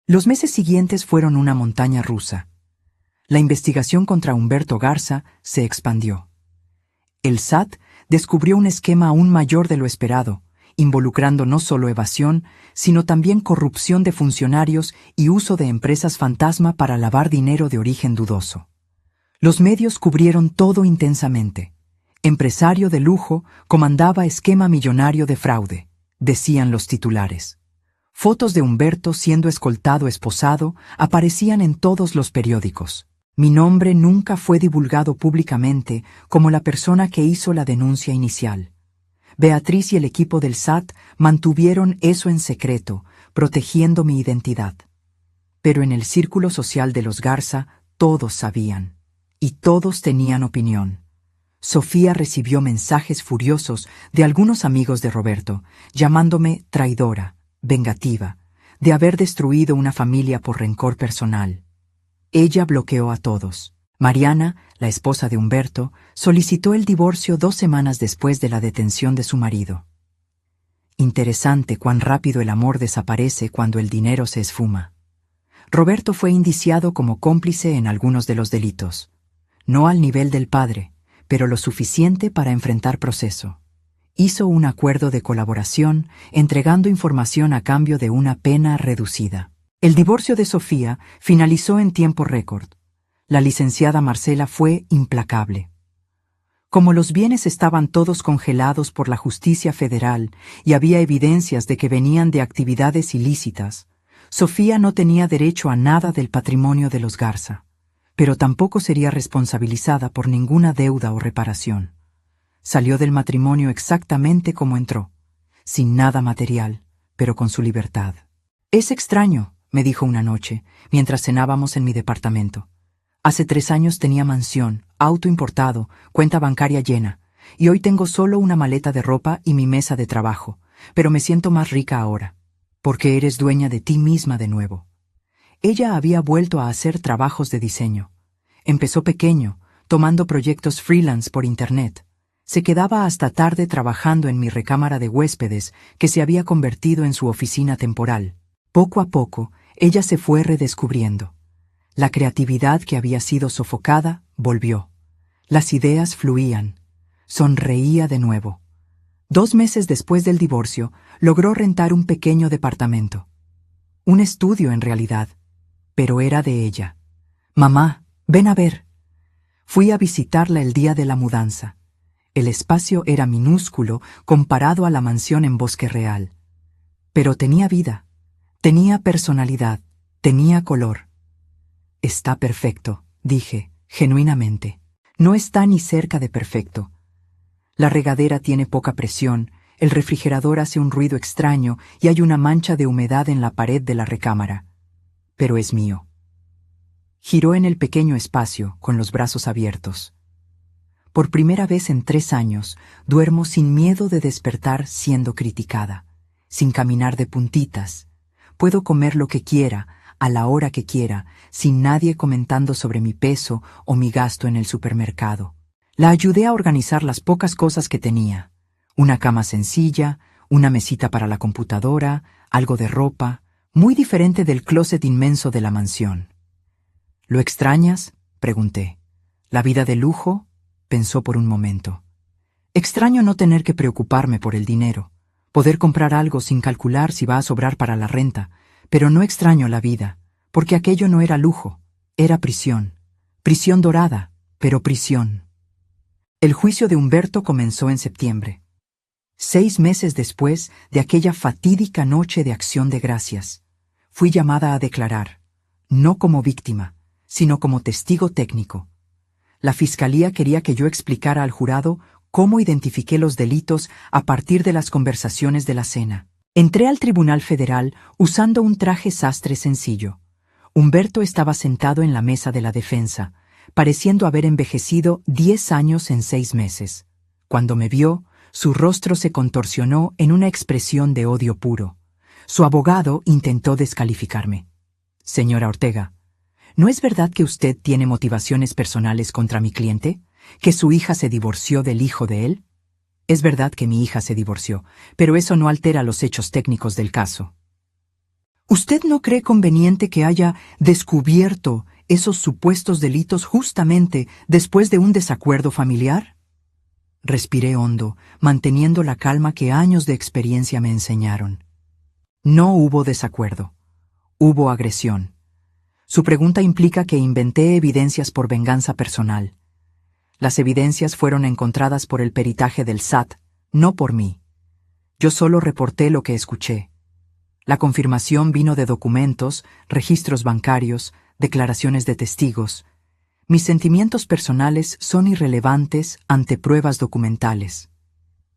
Los meses siguientes fueron una montaña rusa. La investigación contra Humberto Garza se expandió. El SAT descubrió un esquema aún mayor de lo esperado, involucrando no solo evasión, sino también corrupción de funcionarios y uso de empresas fantasma para lavar dinero de origen dudoso. Los medios cubrieron todo intensamente. Empresario de lujo comandaba esquema millonario de fraude, decían los titulares. Fotos de Humberto siendo esposado, aparecían en todos los periódicos. Mi nombre nunca fue divulgado públicamente como la persona que hizo la denuncia inicial. Beatriz y el equipo del SAT mantuvieron eso en secreto, protegiendo mi identidad. Pero en el círculo social de los Garza, todos sabían. Y todos tenían opinión. Sofía recibió mensajes furiosos de algunos amigos de Roberto, llamándome traidora, vengativa, de haber destruido una familia por rencor personal. Ella bloqueó a todos. Mariana, la esposa de Humberto, solicitó el divorcio 2 semanas después de la detención de su marido. Interesante cuán rápido el amor desaparece cuando el dinero se esfuma. Roberto fue indiciado como cómplice en algunos de los delitos. No al nivel del padre, pero lo suficiente para enfrentar proceso. Hizo un acuerdo de colaboración, entregando información a cambio de una pena reducida. El divorcio de Sofía finalizó en tiempo récord. La licenciada Marcela fue implacable. Como los bienes estaban todos congelados por la justicia federal y había evidencias de que venían de actividades ilícitas, Sofía no tenía derecho a nada del patrimonio de los Garza, pero tampoco sería responsabilizada por ninguna deuda o reparación. Salió del matrimonio exactamente como entró, sin nada material, pero con su libertad. «Es extraño», me dijo una noche, mientras cenábamos en mi departamento. Hace 3 años tenía mansión, auto importado, cuenta bancaria llena, y hoy tengo solo una maleta de ropa y mi mesa de trabajo, pero me siento más rica ahora, porque eres dueña de ti misma de nuevo. Ella había vuelto a hacer trabajos de diseño. Empezó pequeño, tomando proyectos freelance por internet. Se quedaba hasta tarde trabajando en mi recámara de huéspedes, que se había convertido en su oficina temporal. Poco a poco, ella se fue redescubriendo. La creatividad que había sido sofocada volvió. Las ideas fluían. Sonreía de nuevo. 2 meses después del divorcio, logró rentar un pequeño departamento. Un estudio en realidad, pero era de ella. «Mamá, ven a ver». Fui a visitarla el día de la mudanza. El espacio era minúsculo comparado a la mansión en Bosque Real. Pero tenía vida, tenía personalidad, tenía color. «Está perfecto», dije, genuinamente. No está ni cerca de perfecto. La regadera tiene poca presión, el refrigerador hace un ruido extraño y hay una mancha de humedad en la pared de la recámara. Pero es mío. Giró en el pequeño espacio, con los brazos abiertos. Por primera vez en 3 años, duermo sin miedo de despertar siendo criticada, sin caminar de puntitas. Puedo comer lo que quiera, a la hora que quiera, sin nadie comentando sobre mi peso o mi gasto en el supermercado. La ayudé a organizar las pocas cosas que tenía. Una cama sencilla, una mesita para la computadora, algo de ropa, muy diferente del closet inmenso de la mansión. «¿Lo extrañas?», pregunté. «¿La vida de lujo?», pensó por un momento. «Extraño no tener que preocuparme por el dinero, poder comprar algo sin calcular si va a sobrar para la renta, pero no extraño la vida, porque aquello no era lujo, era prisión. Prisión dorada, pero prisión». El juicio de Humberto comenzó en septiembre. 6 meses después de aquella fatídica noche de Acción de Gracias, fui llamada a declarar, no como víctima, sino como testigo técnico. La fiscalía quería que yo explicara al jurado cómo identifiqué los delitos a partir de las conversaciones de la cena. Entré al Tribunal Federal usando un traje sastre sencillo. Humberto estaba sentado en la mesa de la defensa, pareciendo haber envejecido 10 años en 6 meses. Cuando me vio, su rostro se contorsionó en una expresión de odio puro. Su abogado intentó descalificarme. «Señora Ortega, ¿no es verdad que usted tiene motivaciones personales contra mi cliente? ¿Que su hija se divorció del hijo de él?» «Es verdad que mi hija se divorció, pero eso no altera los hechos técnicos del caso». «¿Usted no cree conveniente que haya descubierto esos supuestos delitos justamente después de un desacuerdo familiar?» Respiré hondo, manteniendo la calma que años de experiencia me enseñaron. No hubo desacuerdo. Hubo agresión. Su pregunta implica que inventé evidencias por venganza personal. Las evidencias fueron encontradas por el peritaje del SAT, no por mí. Yo solo reporté lo que escuché. La confirmación vino de documentos, registros bancarios, declaraciones de testigos. Mis sentimientos personales son irrelevantes ante pruebas documentales.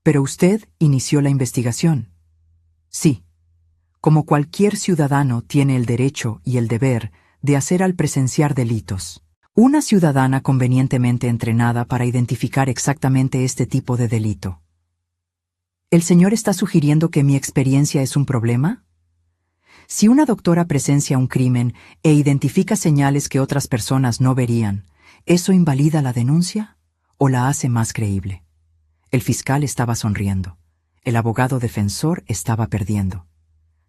Pero usted inició la investigación. Sí. Como cualquier ciudadano tiene el derecho y el deber de hacer al presenciar delitos. Una ciudadana convenientemente entrenada para identificar exactamente este tipo de delito. ¿El señor está sugiriendo que mi experiencia es un problema? Si una doctora presencia un crimen e identifica señales que otras personas no verían, ¿eso invalida la denuncia o la hace más creíble? El fiscal estaba sonriendo. El abogado defensor estaba perdiendo.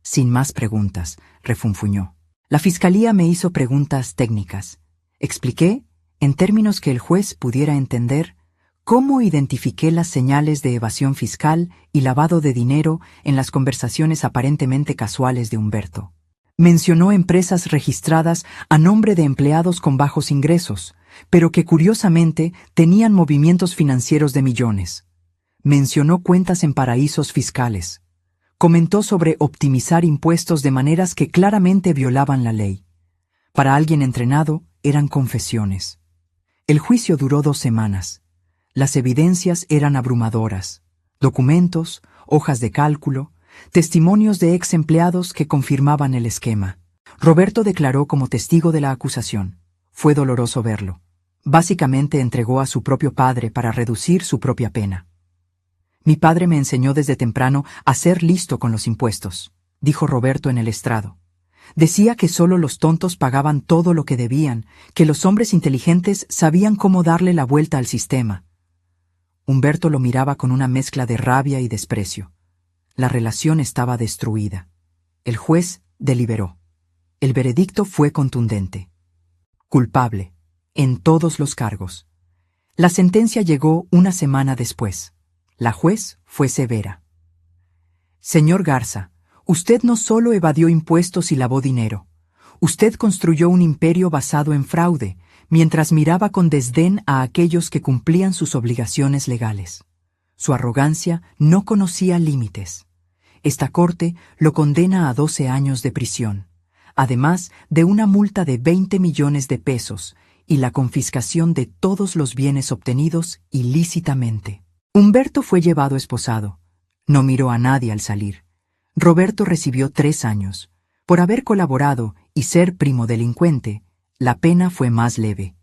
Sin más preguntas, refunfuñó. La fiscalía me hizo preguntas técnicas. Expliqué, en términos que el juez pudiera entender, cómo identifiqué las señales de evasión fiscal y lavado de dinero en las conversaciones aparentemente casuales de Humberto. Mencionó empresas registradas a nombre de empleados con bajos ingresos, pero que curiosamente tenían movimientos financieros de millones. Mencionó cuentas en paraísos fiscales. Comentó sobre optimizar impuestos de maneras que claramente violaban la ley. Para alguien entrenado, eran confesiones. El juicio duró 2 semanas. Las evidencias eran abrumadoras. Documentos, hojas de cálculo, testimonios de ex empleados que confirmaban el esquema. Roberto declaró como testigo de la acusación. Fue doloroso verlo. Básicamente entregó a su propio padre para reducir su propia pena. Mi padre me enseñó desde temprano a ser listo con los impuestos, dijo Roberto en el estrado. Decía que solo los tontos pagaban todo lo que debían, que los hombres inteligentes sabían cómo darle la vuelta al sistema. Humberto lo miraba con una mezcla de rabia y desprecio. La relación estaba destruida. El juez deliberó. El veredicto fue contundente. Culpable, en todos los cargos. La sentencia llegó 1 semana después. La juez fue severa. Señor Garza, usted no solo evadió impuestos y lavó dinero. Usted construyó un imperio basado en fraude, mientras miraba con desdén a aquellos que cumplían sus obligaciones legales. Su arrogancia no conocía límites. Esta corte lo condena a 12 años de prisión, además de una multa de 20 millones de pesos y la confiscación de todos los bienes obtenidos ilícitamente. Humberto fue llevado esposado. No miró a nadie al salir. Roberto recibió 3 años. Por haber colaborado y ser primo delincuente, la pena fue más leve.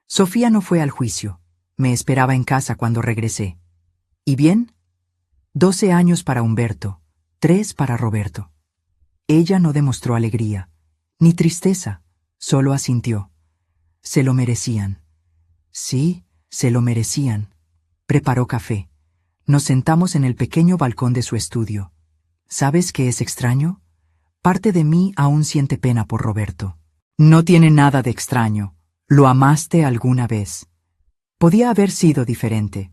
Sofía no fue al juicio. Me esperaba en casa cuando regresé. ¿Y bien? 12 años para Humberto, 3 para Roberto. Ella no demostró alegría, ni tristeza, solo asintió. Se lo merecían. Sí, se lo merecían. Preparó café. Nos sentamos en el pequeño balcón de su estudio. ¿Sabes qué es extraño? Parte de mí aún siente pena por Roberto. No tiene nada de extraño. Lo amaste alguna vez. Podía haber sido diferente.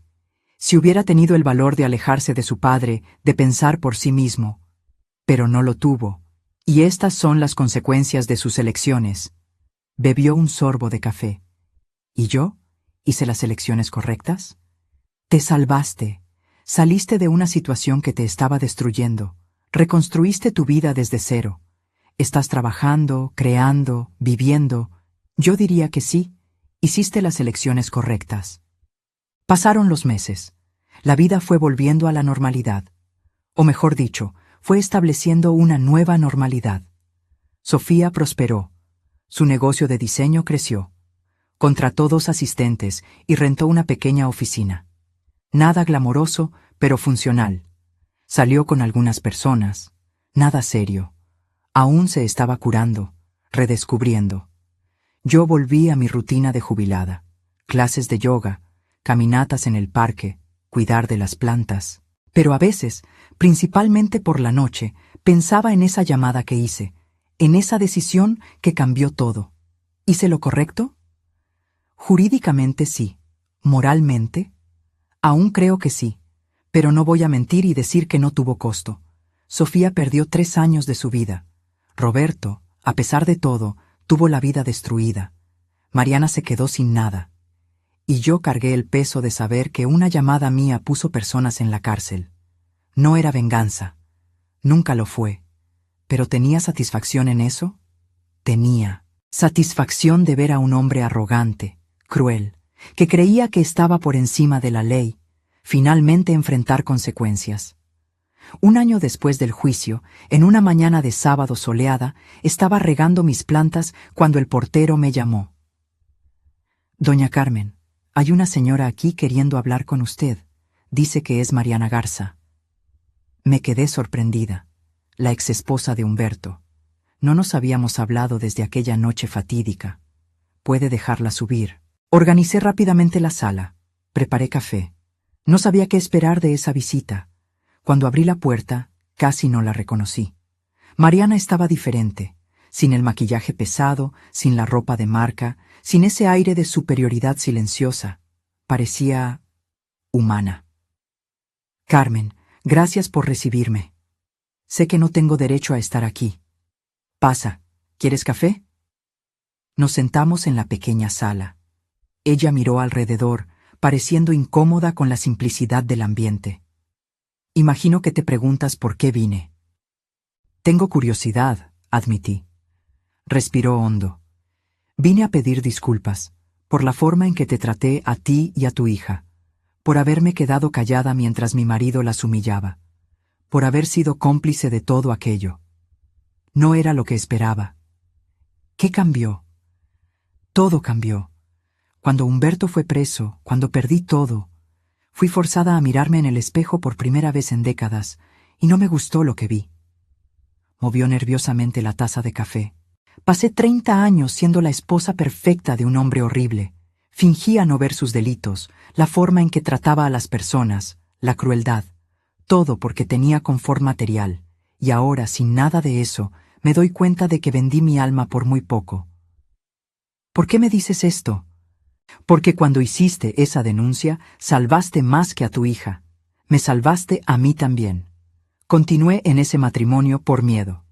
Si hubiera tenido el valor de alejarse de su padre, de pensar por sí mismo. Pero no lo tuvo. Y estas son las consecuencias de sus elecciones. Bebió un sorbo de café. ¿Y yo? ¿Hice las elecciones correctas? Te salvaste. Saliste de una situación que te estaba destruyendo. Reconstruiste tu vida desde cero. Estás trabajando, creando, viviendo. Yo diría que sí, hiciste las elecciones correctas. Pasaron los meses. La vida fue volviendo a la normalidad. O mejor dicho, fue estableciendo una nueva normalidad. Sofía prosperó. Su negocio de diseño creció. Contrató 2 asistentes y rentó una pequeña oficina. Nada glamoroso, pero funcional. Salió con algunas personas. Nada serio. Aún se estaba curando, redescubriendo. Yo volví a mi rutina de jubilada. Clases de yoga, caminatas en el parque, cuidar de las plantas. Pero a veces, principalmente por la noche, pensaba en esa llamada que hice, en esa decisión que cambió todo. ¿Hice lo correcto? Jurídicamente sí. ¿Moralmente? Aún creo que sí, pero no voy a mentir y decir que no tuvo costo. Sofía perdió 3 años de su vida. Roberto, a pesar de todo, tuvo la vida destruida. Mariana se quedó sin nada. Y yo cargué el peso de saber que una llamada mía puso personas en la cárcel. No era venganza. Nunca lo fue. ¿Pero tenía satisfacción en eso? Tenía satisfacción de ver a un hombre arrogante, cruel, que creía que estaba por encima de la ley, finalmente enfrentar consecuencias. Un año después del juicio, en una mañana de sábado soleada, estaba regando mis plantas cuando el portero me llamó. «Doña Carmen, hay una señora aquí queriendo hablar con usted. Dice que es Mariana Garza». Me quedé sorprendida. La exesposa de Humberto. No nos habíamos hablado desde aquella noche fatídica. Puede dejarla subir. Organicé rápidamente la sala. Preparé café. No sabía qué esperar de esa visita. Cuando abrí la puerta, casi no la reconocí. Mariana estaba diferente, sin el maquillaje pesado, sin la ropa de marca, sin ese aire de superioridad silenciosa. Parecía humana. «Carmen, gracias por recibirme. Sé que no tengo derecho a estar aquí. Pasa, ¿quieres café?» Nos sentamos en la pequeña sala. Ella miró alrededor, pareciendo incómoda con la simplicidad del ambiente. «Imagino que te preguntas por qué vine». «Tengo curiosidad», admití. Respiró hondo. «Vine a pedir disculpas, por la forma en que te traté a ti y a tu hija, por haberme quedado callada mientras mi marido las humillaba, por haber sido cómplice de todo aquello. No era lo que esperaba». ¿Qué cambió? Todo cambió. Cuando Humberto fue preso, cuando perdí todo, fui forzada a mirarme en el espejo por primera vez en décadas, y no me gustó lo que vi. Movió nerviosamente la taza de café. Pasé 30 años siendo la esposa perfecta de un hombre horrible. Fingía no ver sus delitos, la forma en que trataba a las personas, la crueldad. Todo porque tenía confort material, y ahora, sin nada de eso, me doy cuenta de que vendí mi alma por muy poco. «¿Por qué me dices esto?» «Porque cuando hiciste esa denuncia, salvaste más que a tu hija. Me salvaste a mí también. Continué en ese matrimonio por miedo.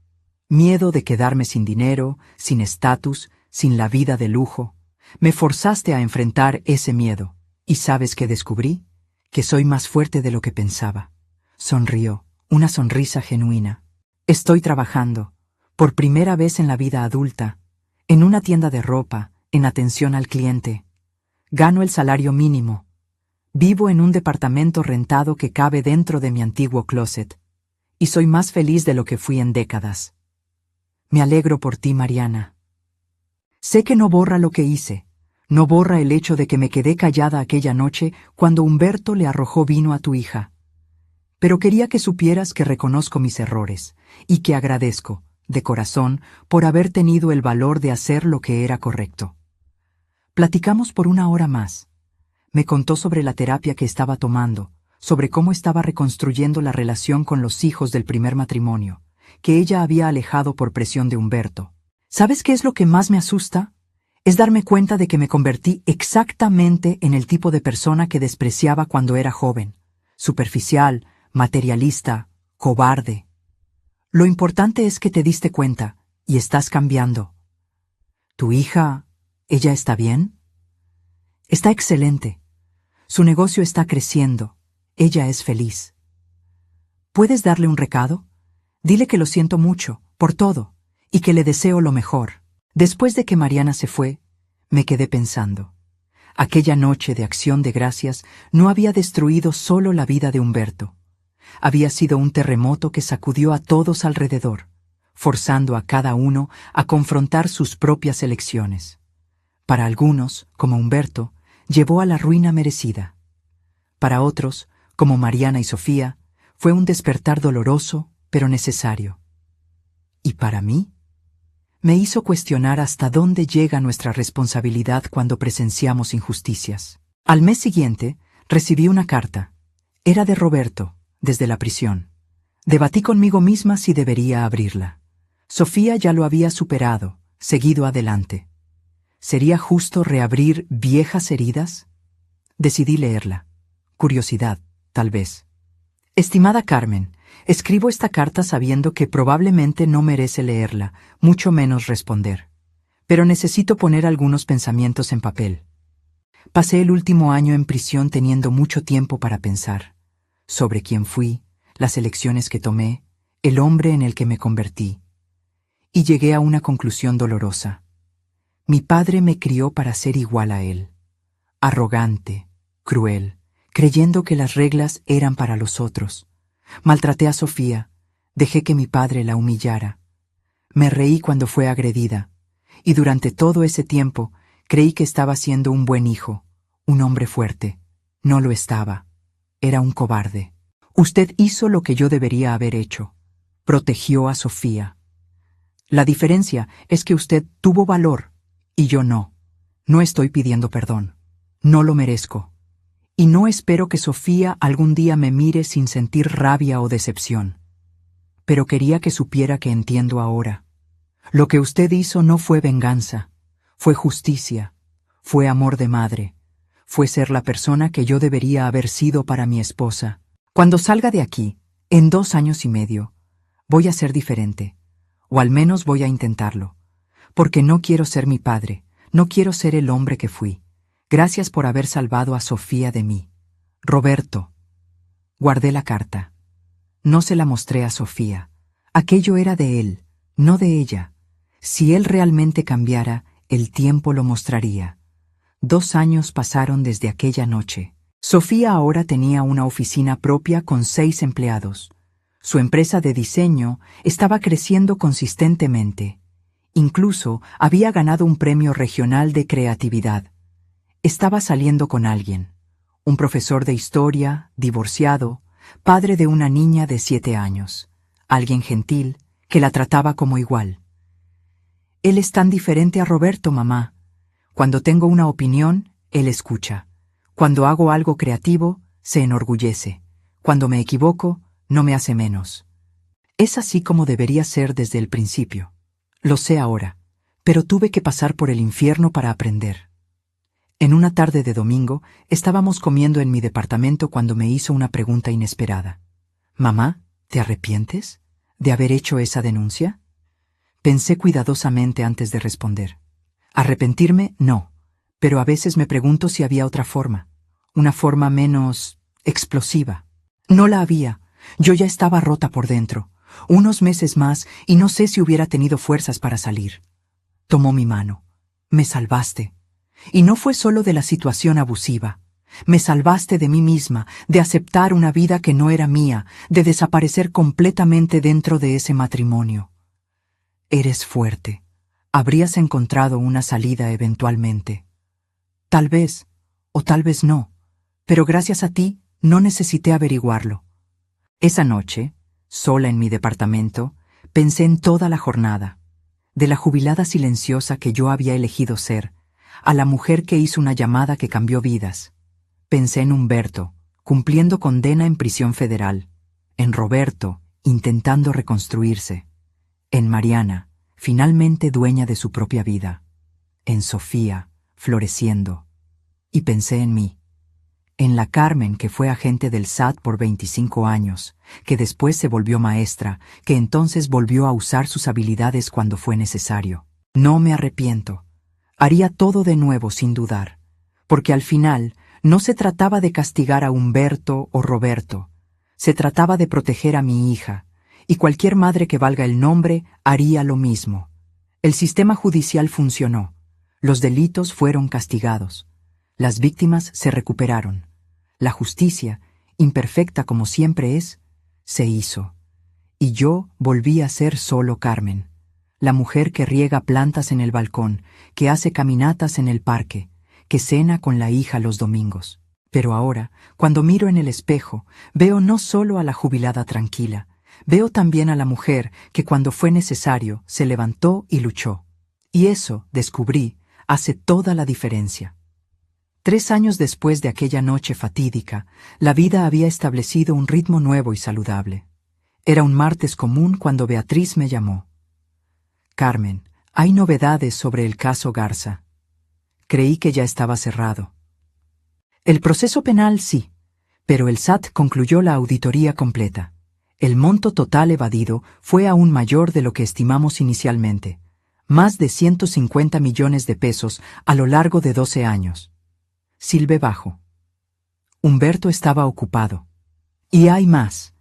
Miedo de quedarme sin dinero, sin estatus, sin la vida de lujo. Me forzaste a enfrentar ese miedo. ¿Y sabes qué descubrí? Que soy más fuerte de lo que pensaba». Sonrió, una sonrisa genuina. «Estoy trabajando, por primera vez en la vida adulta, en una tienda de ropa, en atención al cliente. Gano el salario mínimo. Vivo en un departamento rentado que cabe dentro de mi antiguo closet. Y soy más feliz de lo que fui en décadas. Me alegro por ti, Mariana. Sé que no borra lo que hice. No borra el hecho de que me quedé callada aquella noche cuando Humberto le arrojó vino a tu hija. Pero quería que supieras que reconozco mis errores y que agradezco, de corazón, por haber tenido el valor de hacer lo que era correcto». Platicamos por 1 hora más. Me contó sobre la terapia que estaba tomando, sobre cómo estaba reconstruyendo la relación con los hijos del primer matrimonio, que ella había alejado por presión de Humberto. ¿Sabes qué es lo que más me asusta? Es darme cuenta de que me convertí exactamente en el tipo de persona que despreciaba cuando era joven. Superficial, materialista, cobarde. Lo importante es que te diste cuenta y estás cambiando. ¿Tu hija, ella está bien? Está excelente. Su negocio está creciendo. Ella es feliz. ¿Puedes darle un recado? Dile que lo siento mucho, por todo, y que le deseo lo mejor. Después de que Mariana se fue, me quedé pensando. Aquella noche de acción de gracias no había destruido solo la vida de Humberto. Había sido un terremoto que sacudió a todos alrededor, forzando a cada uno a confrontar sus propias elecciones. Para algunos, como Humberto, llevó a la ruina merecida. Para otros, como Mariana y Sofía, fue un despertar doloroso, pero necesario. ¿Y para mí? Me hizo cuestionar hasta dónde llega nuestra responsabilidad cuando presenciamos injusticias. Al mes siguiente, recibí una carta. Era de Roberto, desde la prisión. Debatí conmigo misma si debería abrirla. Sofía ya lo había superado, seguido adelante. ¿Sería justo reabrir viejas heridas? Decidí leerla. Curiosidad, tal vez. Estimada Carmen, escribo esta carta sabiendo que probablemente no merece leerla, mucho menos responder. Pero necesito poner algunos pensamientos en papel. Pasé el último año en prisión teniendo mucho tiempo para pensar sobre quién fui, las elecciones que tomé, el hombre en el que me convertí. y llegué a una conclusión dolorosa. Mi padre me crió para ser igual a él, arrogante, cruel, creyendo que las reglas eran para los otros. Maltraté a Sofía, dejé que mi padre la humillara. Me reí cuando fue agredida, y durante todo ese tiempo creí que estaba siendo un buen hijo, un hombre fuerte. No lo estaba. Era un cobarde. Usted hizo lo que yo debería haber hecho. Protegió a Sofía. La diferencia es que usted tuvo valor, y yo no. No estoy pidiendo perdón. No lo merezco. Y no espero que Sofía algún día me mire sin sentir rabia o decepción. Pero quería que supiera que entiendo ahora. Lo que usted hizo no fue venganza, fue justicia, fue amor de madre, fue ser la persona que yo debería haber sido para mi esposa. Cuando salga de aquí, en 2 años y medio, voy a ser diferente, o al menos voy a intentarlo, porque no quiero ser mi padre, no quiero ser el hombre que fui. Gracias por haber salvado a Sofía de mí. Roberto. Guardé la carta. No se la mostré a Sofía. Aquello era de él, no de ella. Si él realmente cambiara, el tiempo lo mostraría. 2 años pasaron desde aquella noche. Sofía ahora tenía una oficina propia con 6 empleados. Su empresa de diseño estaba creciendo consistentemente. Incluso había ganado un premio regional de creatividad. Estaba saliendo con alguien, un profesor de historia, divorciado, padre de una niña de 7 años, alguien gentil que la trataba como igual. Él es tan diferente a Roberto, mamá. Cuando tengo una opinión, él escucha. Cuando hago algo creativo, se enorgullece. Cuando me equivoco, no me hace menos. Es así como debería ser desde el principio. Lo sé ahora, pero tuve que pasar por el infierno para aprender. En una tarde de domingo, estábamos comiendo en mi departamento cuando me hizo una pregunta inesperada. «Mamá, ¿te arrepientes de haber hecho esa denuncia?» Pensé cuidadosamente antes de responder. Arrepentirme, no, pero a veces me pregunto si había otra forma, una forma menos explosiva. No la había. Yo ya estaba rota por dentro, unos meses más y no sé si hubiera tenido fuerzas para salir. Tomó mi mano. Me salvaste. Y no fue solo de la situación abusiva. Me salvaste de mí misma, de aceptar una vida que no era mía, de desaparecer completamente dentro de ese matrimonio. Eres fuerte. Habrías encontrado una salida eventualmente. Tal vez, o tal vez no, pero gracias a ti no necesité averiguarlo. Esa noche, sola en mi departamento, pensé en toda la jornada, de la jubilada silenciosa que yo había elegido ser, a la mujer que hizo una llamada que cambió vidas. Pensé en Humberto, cumpliendo condena en prisión federal, en Roberto, intentando reconstruirse, en Mariana, finalmente dueña de su propia vida, en Sofía, floreciendo. Y pensé en mí, en la Carmen que fue agente del SAT por 25 años, que después se volvió maestra, que entonces volvió a usar sus habilidades cuando fue necesario. No me arrepiento. Haría todo de nuevo sin dudar, porque al final no se trataba de castigar a Humberto o Roberto, se trataba de proteger a mi hija, y cualquier madre que valga el nombre haría lo mismo. El sistema judicial funcionó, los delitos fueron castigados, las víctimas se recuperaron, la justicia, imperfecta como siempre es, se hizo, y yo volví a ser solo Carmen, la mujer que riega plantas en el balcón, que hace caminatas en el parque, que cena con la hija los domingos. Pero ahora, cuando miro en el espejo, veo no solo a la jubilada tranquila, veo también a la mujer que cuando fue necesario se levantó y luchó. Y eso, descubrí, hace toda la diferencia. 3 años después de aquella noche fatídica, la vida había establecido un ritmo nuevo y saludable. Era un martes común cuando Beatriz me llamó. «Carmen, hay novedades sobre el caso Garza». Creí que ya estaba cerrado. El proceso penal sí, pero el SAT concluyó la auditoría completa. El monto total evadido fue aún mayor de lo que estimamos inicialmente, más de 150 millones de pesos a lo largo de 12 años. Silbé bajo. Humberto estaba ocupado. Y hay más.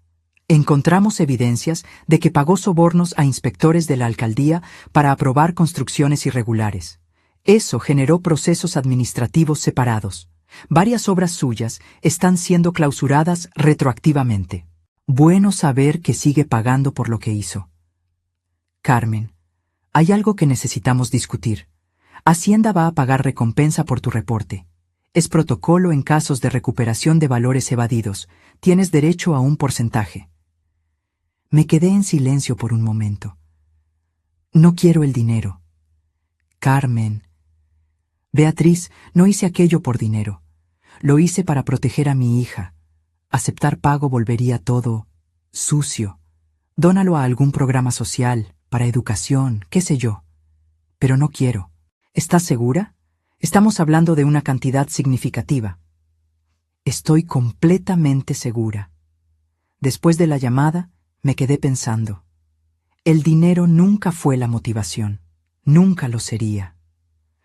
Encontramos evidencias de que pagó sobornos a inspectores de la alcaldía para aprobar construcciones irregulares. Eso generó procesos administrativos separados. Varias obras suyas están siendo clausuradas retroactivamente. Bueno saber que sigue pagando por lo que hizo. Carmen, hay algo que necesitamos discutir. Hacienda va a pagar recompensa por tu reporte. Es protocolo en casos de recuperación de valores evadidos. Tienes derecho a un porcentaje. Me quedé en silencio por un momento. No quiero el dinero. Carmen. Beatriz, no hice aquello por dinero. Lo hice para proteger a mi hija. Aceptar pago volvería todo sucio. Dónalo a algún programa social, para educación, qué sé yo. Pero no quiero. ¿Estás segura? Estamos hablando de una cantidad significativa. Estoy completamente segura. Después de la llamada, me quedé pensando. El dinero nunca fue la motivación. Nunca lo sería.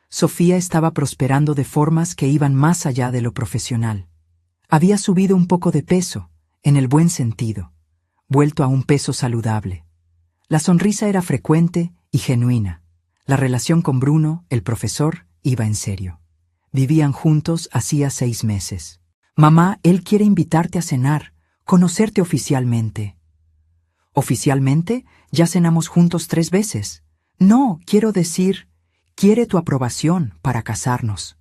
Sofía estaba prosperando de formas que iban más allá de lo profesional. Había subido un poco de peso, en el buen sentido, vuelto a un peso saludable. La sonrisa era frecuente y genuina. La relación con Bruno, el profesor, iba en serio. Vivían juntos hacía 6 meses. Mamá, él quiere invitarte a cenar, conocerte oficialmente. ¿Oficialmente? Ya cenamos juntos 3 veces. No, quiero decir, quiere tu aprobación para casarnos.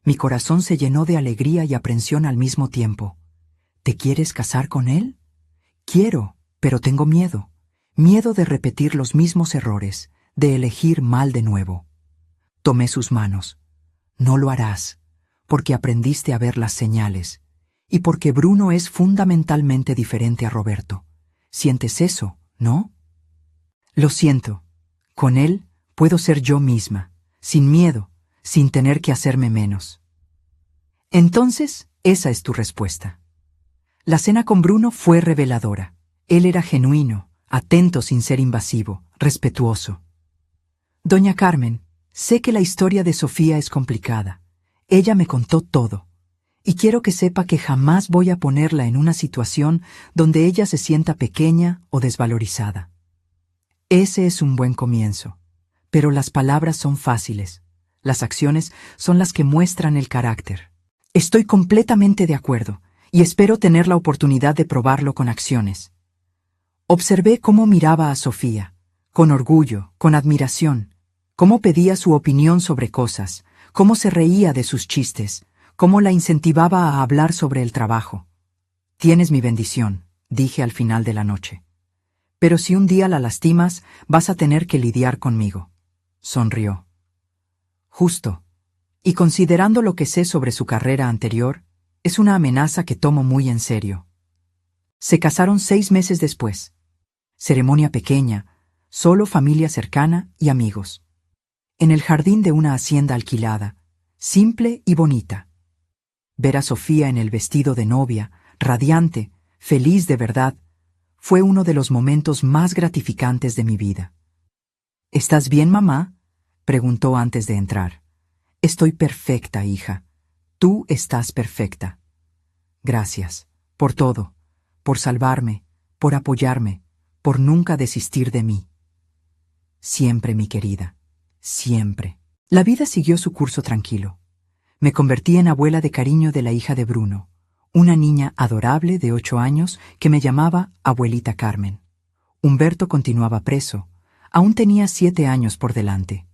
Mi corazón se llenó de alegría y aprensión al mismo tiempo. ¿Te quieres casar con él? Quiero, pero tengo miedo. Miedo de repetir los mismos errores, de elegir mal de nuevo. Tomé sus manos. No lo harás, porque aprendiste a ver las señales, y porque Bruno es fundamentalmente diferente a Roberto. ¿Sientes eso, no? Lo siento. Con él puedo ser yo misma, sin miedo, sin tener que hacerme menos. Entonces, esa es tu respuesta. La cena con Bruno fue reveladora. Él era genuino, atento sin ser invasivo, respetuoso. Doña Carmen, sé que la historia de Sofía es complicada. Ella me contó todo. Y quiero que sepa que jamás voy a ponerla en una situación donde ella se sienta pequeña o desvalorizada. Ese es un buen comienzo. Pero las palabras son fáciles. Las acciones son las que muestran el carácter. Estoy completamente de acuerdo, y espero tener la oportunidad de probarlo con acciones. Observé cómo miraba a Sofía, con orgullo, con admiración, cómo pedía su opinión sobre cosas, cómo se reía de sus chistes, cómo la incentivaba a hablar sobre el trabajo. Tienes mi bendición, dije al final de la noche. Pero si un día la lastimas, vas a tener que lidiar conmigo. Sonrió. Justo. Y considerando lo que sé sobre su carrera anterior, es una amenaza que tomo muy en serio. Se casaron 6 meses después. Ceremonia pequeña, solo familia cercana y amigos. En el jardín de una hacienda alquilada, simple y bonita. Ver a Sofía en el vestido de novia, radiante, feliz de verdad, fue uno de los momentos más gratificantes de mi vida. ¿Estás bien, mamá?, preguntó antes de entrar. Estoy perfecta, hija. Tú estás perfecta. Gracias, por todo, por salvarme, por apoyarme, por nunca desistir de mí. Siempre, mi querida, siempre. La vida siguió su curso tranquilo. Me convertí en abuela de cariño de la hija de Bruno, una niña adorable de 8 años que me llamaba abuelita Carmen. Humberto continuaba preso. Aún tenía 7 años por delante.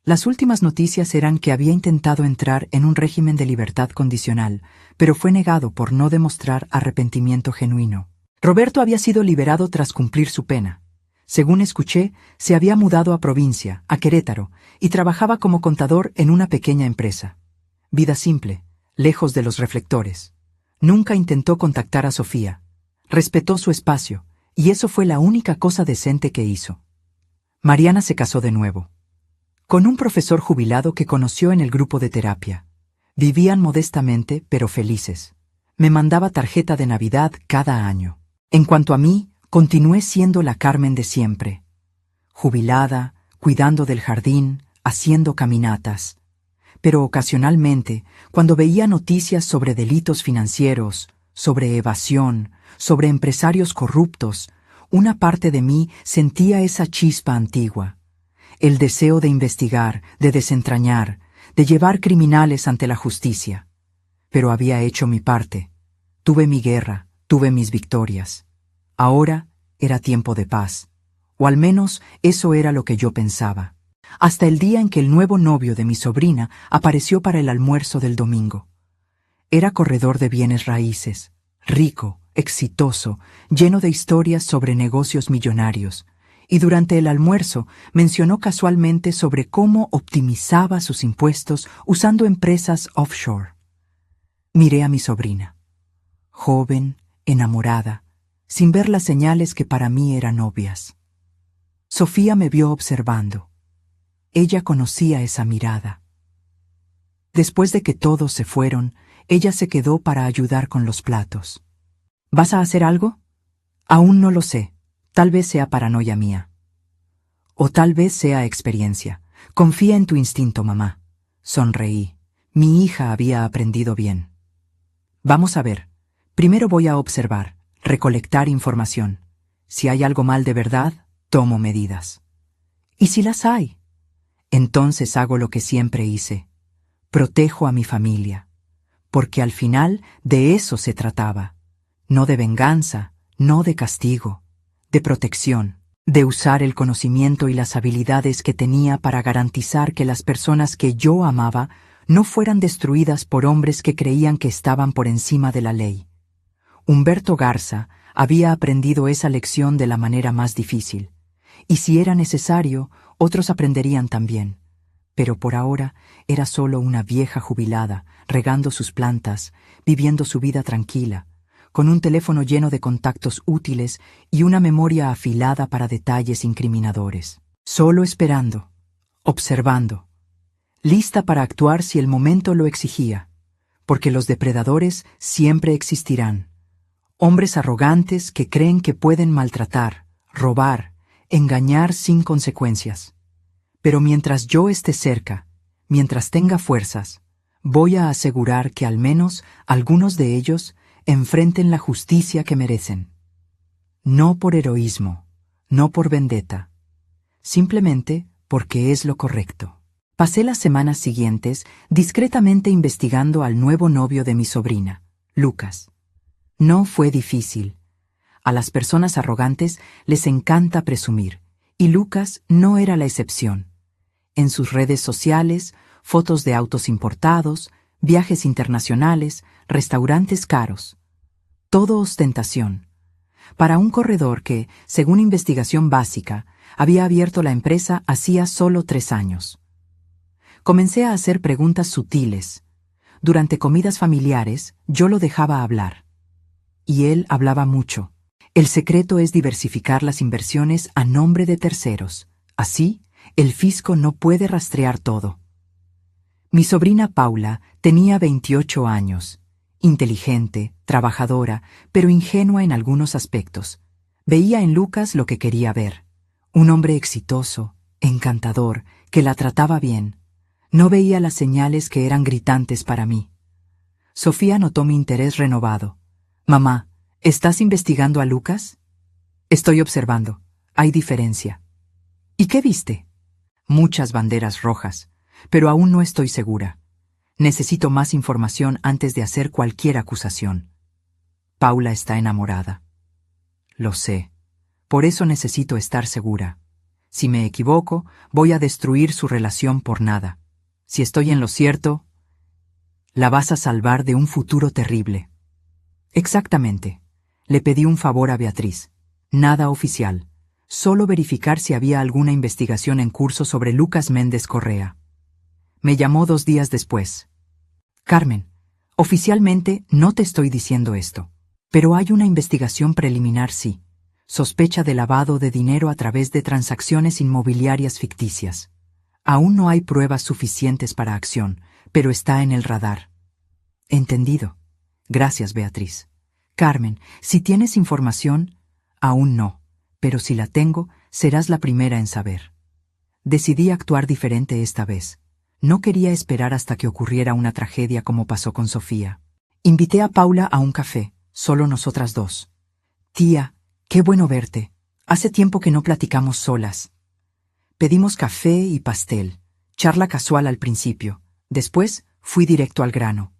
Las últimas noticias eran que había intentado entrar en un régimen de libertad condicional, pero fue negado por no demostrar arrepentimiento genuino. Roberto había sido liberado tras cumplir su pena. Según escuché, se había mudado a provincia, a Querétaro, y trabajaba como contador en una pequeña empresa. Vida simple, lejos de los reflectores. Nunca intentó contactar a Sofía. Respetó su espacio, y eso fue la única cosa decente que hizo. Mariana se casó de nuevo. Con un profesor jubilado que conoció en el grupo de terapia. Vivían modestamente, pero felices. Me mandaba tarjeta de Navidad cada año. En cuanto a mí, continué siendo la Carmen de siempre. Jubilada, cuidando del jardín, haciendo caminatas. Pero ocasionalmente, cuando veía noticias sobre delitos financieros, sobre evasión, sobre empresarios corruptos, una parte de mí sentía esa chispa antigua, el deseo de investigar, de desentrañar, de llevar criminales ante la justicia. Pero había hecho mi parte. Tuve mi guerra, tuve mis victorias. Ahora era tiempo de paz, o al menos eso era lo que yo pensaba. Hasta el día en que el nuevo novio de mi sobrina apareció para el almuerzo del domingo. Era corredor de bienes raíces, rico, exitoso, lleno de historias sobre negocios millonarios, y durante el almuerzo mencionó casualmente sobre cómo optimizaba sus impuestos usando empresas offshore. Miré a mi sobrina, joven, enamorada, sin ver las señales que para mí eran obvias. Sofía me vio observando. Ella conocía esa mirada. Después de que todos se fueron, ella se quedó para ayudar con los platos. ¿Vas a hacer algo? Aún no lo sé. Tal vez sea paranoia mía. O tal vez sea experiencia. Confía en tu instinto, mamá. Sonreí. Mi hija había aprendido bien. Vamos a ver. Primero voy a observar, recolectar información. Si hay algo mal de verdad, tomo medidas. ¿Y si las hay? Entonces hago lo que siempre hice. Protejo a mi familia. Porque al final de eso se trataba. No de venganza, no de castigo, de protección, de usar el conocimiento y las habilidades que tenía para garantizar que las personas que yo amaba no fueran destruidas por hombres que creían que estaban por encima de la ley. Humberto Garza había aprendido esa lección de la manera más difícil, y si era necesario, otros aprenderían también. Pero por ahora era solo una vieja jubilada, regando sus plantas, viviendo su vida tranquila, con un teléfono lleno de contactos útiles y una memoria afilada para detalles incriminadores. Solo esperando, observando, lista para actuar si el momento lo exigía, porque los depredadores siempre existirán. Hombres arrogantes que creen que pueden maltratar, robar, engañar sin consecuencias. Pero mientras yo esté cerca, mientras tenga fuerzas, voy a asegurar que al menos algunos de ellos enfrenten la justicia que merecen. No por heroísmo, no por vendetta, simplemente porque es lo correcto. Pasé las semanas siguientes discretamente investigando al nuevo novio de mi sobrina, Lucas. No fue difícil. A las personas arrogantes les encanta presumir, y Lucas no era la excepción. En sus redes sociales, fotos de autos importados, viajes internacionales, restaurantes caros. Todo ostentación. Para un corredor que, según investigación básica, había abierto la empresa hacía solo 3 años. Comencé a hacer preguntas sutiles. Durante comidas familiares, yo lo dejaba hablar. Y él hablaba mucho. El secreto es diversificar las inversiones a nombre de terceros. Así, el fisco no puede rastrear todo. Mi sobrina Paula tenía 28 años, inteligente, trabajadora, pero ingenua en algunos aspectos. Veía en Lucas lo que quería ver. Un hombre exitoso, encantador, que la trataba bien. No veía las señales que eran gritantes para mí. Sofía notó mi interés renovado. «Mamá, ¿estás investigando a Lucas?» «Estoy observando. Hay diferencia». «¿Y qué viste?» «Muchas banderas rojas, pero aún no estoy segura. Necesito más información antes de hacer cualquier acusación». Paula está enamorada. Lo sé. Por eso necesito estar segura. Si me equivoco, voy a destruir su relación por nada. Si estoy en lo cierto, la vas a salvar de un futuro terrible. Exactamente. Le pedí un favor a Beatriz. Nada oficial. Solo verificar si había alguna investigación en curso sobre Lucas Méndez Correa. Me llamó 2 días después. «Carmen, oficialmente no te estoy diciendo esto, pero hay una investigación preliminar, sí. Sospecha de lavado de dinero a través de transacciones inmobiliarias ficticias. Aún no hay pruebas suficientes para acción, pero está en el radar». «Entendido. Gracias, Beatriz. Carmen, si tienes información, aún no, pero si la tengo, serás la primera en saber». Decidí actuar diferente esta vez. No quería esperar hasta que ocurriera una tragedia como pasó con Sofía. Invité a Paula a un café, solo nosotras dos. Tía, qué bueno verte. Hace tiempo que no platicamos solas. Pedimos café y pastel, charla casual al principio. Después fui directo al grano.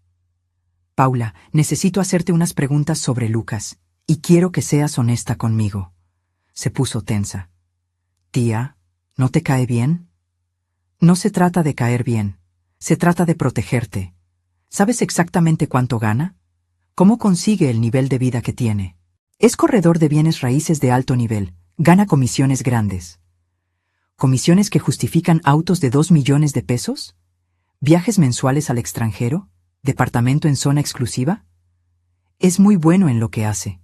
Paula, necesito hacerte unas preguntas sobre Lucas, y quiero que seas honesta conmigo. Se puso tensa. Tía, ¿no te cae bien? No se trata de caer bien, se trata de protegerte. ¿Sabes exactamente cuánto gana? ¿Cómo consigue el nivel de vida que tiene? Es corredor de bienes raíces de alto nivel, gana comisiones grandes. ¿Comisiones que justifican autos de 2 millones de pesos? ¿Viajes mensuales al extranjero? ¿Departamento en zona exclusiva? Es muy bueno en lo que hace.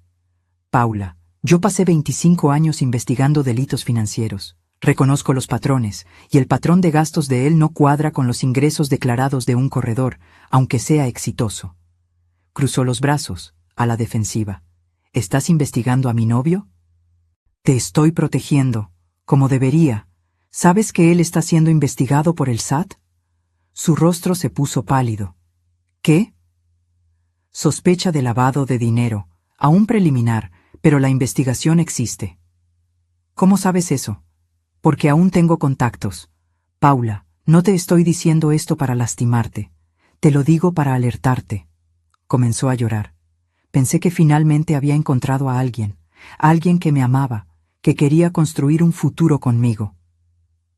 Paula, yo pasé 25 años investigando delitos financieros. Reconozco los patrones, y el patrón de gastos de él no cuadra con los ingresos declarados de un corredor, aunque sea exitoso. Cruzó los brazos, a la defensiva. ¿Estás investigando a mi novio? Te estoy protegiendo, como debería. ¿Sabes que él está siendo investigado por el SAT? Su rostro se puso pálido. ¿Qué? Sospecha de lavado de dinero, aún preliminar, pero la investigación existe. ¿Cómo sabes eso? Porque aún tengo contactos. Paula, no te estoy diciendo esto para lastimarte. Te lo digo para alertarte. Comenzó a llorar. Pensé que finalmente había encontrado a alguien que me amaba, que quería construir un futuro conmigo.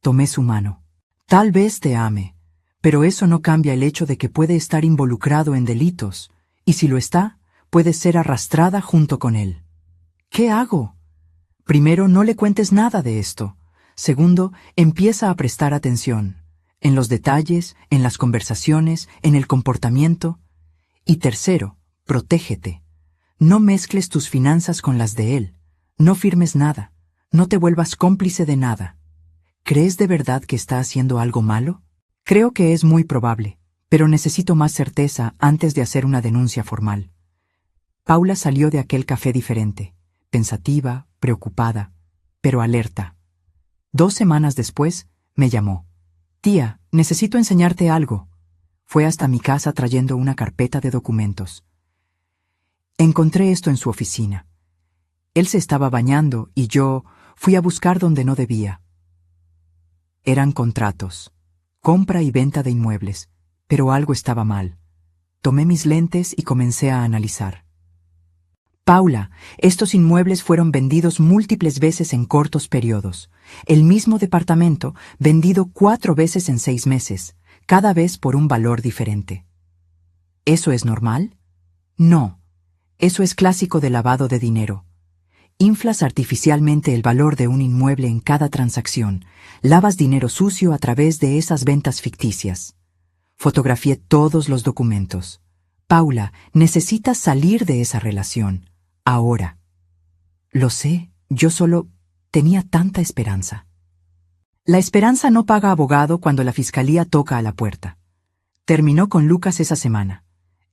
Tomé su mano. Tal vez te ame, pero eso no cambia el hecho de que puede estar involucrado en delitos, y si lo está, puede ser arrastrada junto con él. ¿Qué hago? Primero, no le cuentes nada de esto. Segundo, empieza a prestar atención, en los detalles, en las conversaciones, en el comportamiento. Y tercero, protégete. No mezcles tus finanzas con las de él. No firmes nada. No te vuelvas cómplice de nada. ¿Crees de verdad que está haciendo algo malo? Creo que es muy probable, pero necesito más certeza antes de hacer una denuncia formal. Paula salió de aquel café diferente, pensativa, preocupada, pero alerta. 2 semanas después, me llamó. Tía, necesito enseñarte algo. Fue hasta mi casa trayendo una carpeta de documentos. Encontré esto en su oficina. Él se estaba bañando y yo fui a buscar donde no debía. Eran contratos, compra y venta de inmuebles, pero algo estaba mal. Tomé mis lentes y comencé a analizar. Paula, estos inmuebles fueron vendidos múltiples veces en cortos periodos. El mismo departamento vendido 4 veces en 6 meses, cada vez por un valor diferente. ¿Eso es normal? No. Eso es clásico de lavado de dinero. Inflas artificialmente el valor de un inmueble en cada transacción. Lavas dinero sucio a través de esas ventas ficticias. Fotografié todos los documentos. Paula, necesitas salir de esa relación. Ahora. Lo sé, yo solo tenía tanta esperanza. La esperanza no paga abogado cuando la fiscalía toca a la puerta. Terminó con Lucas esa semana.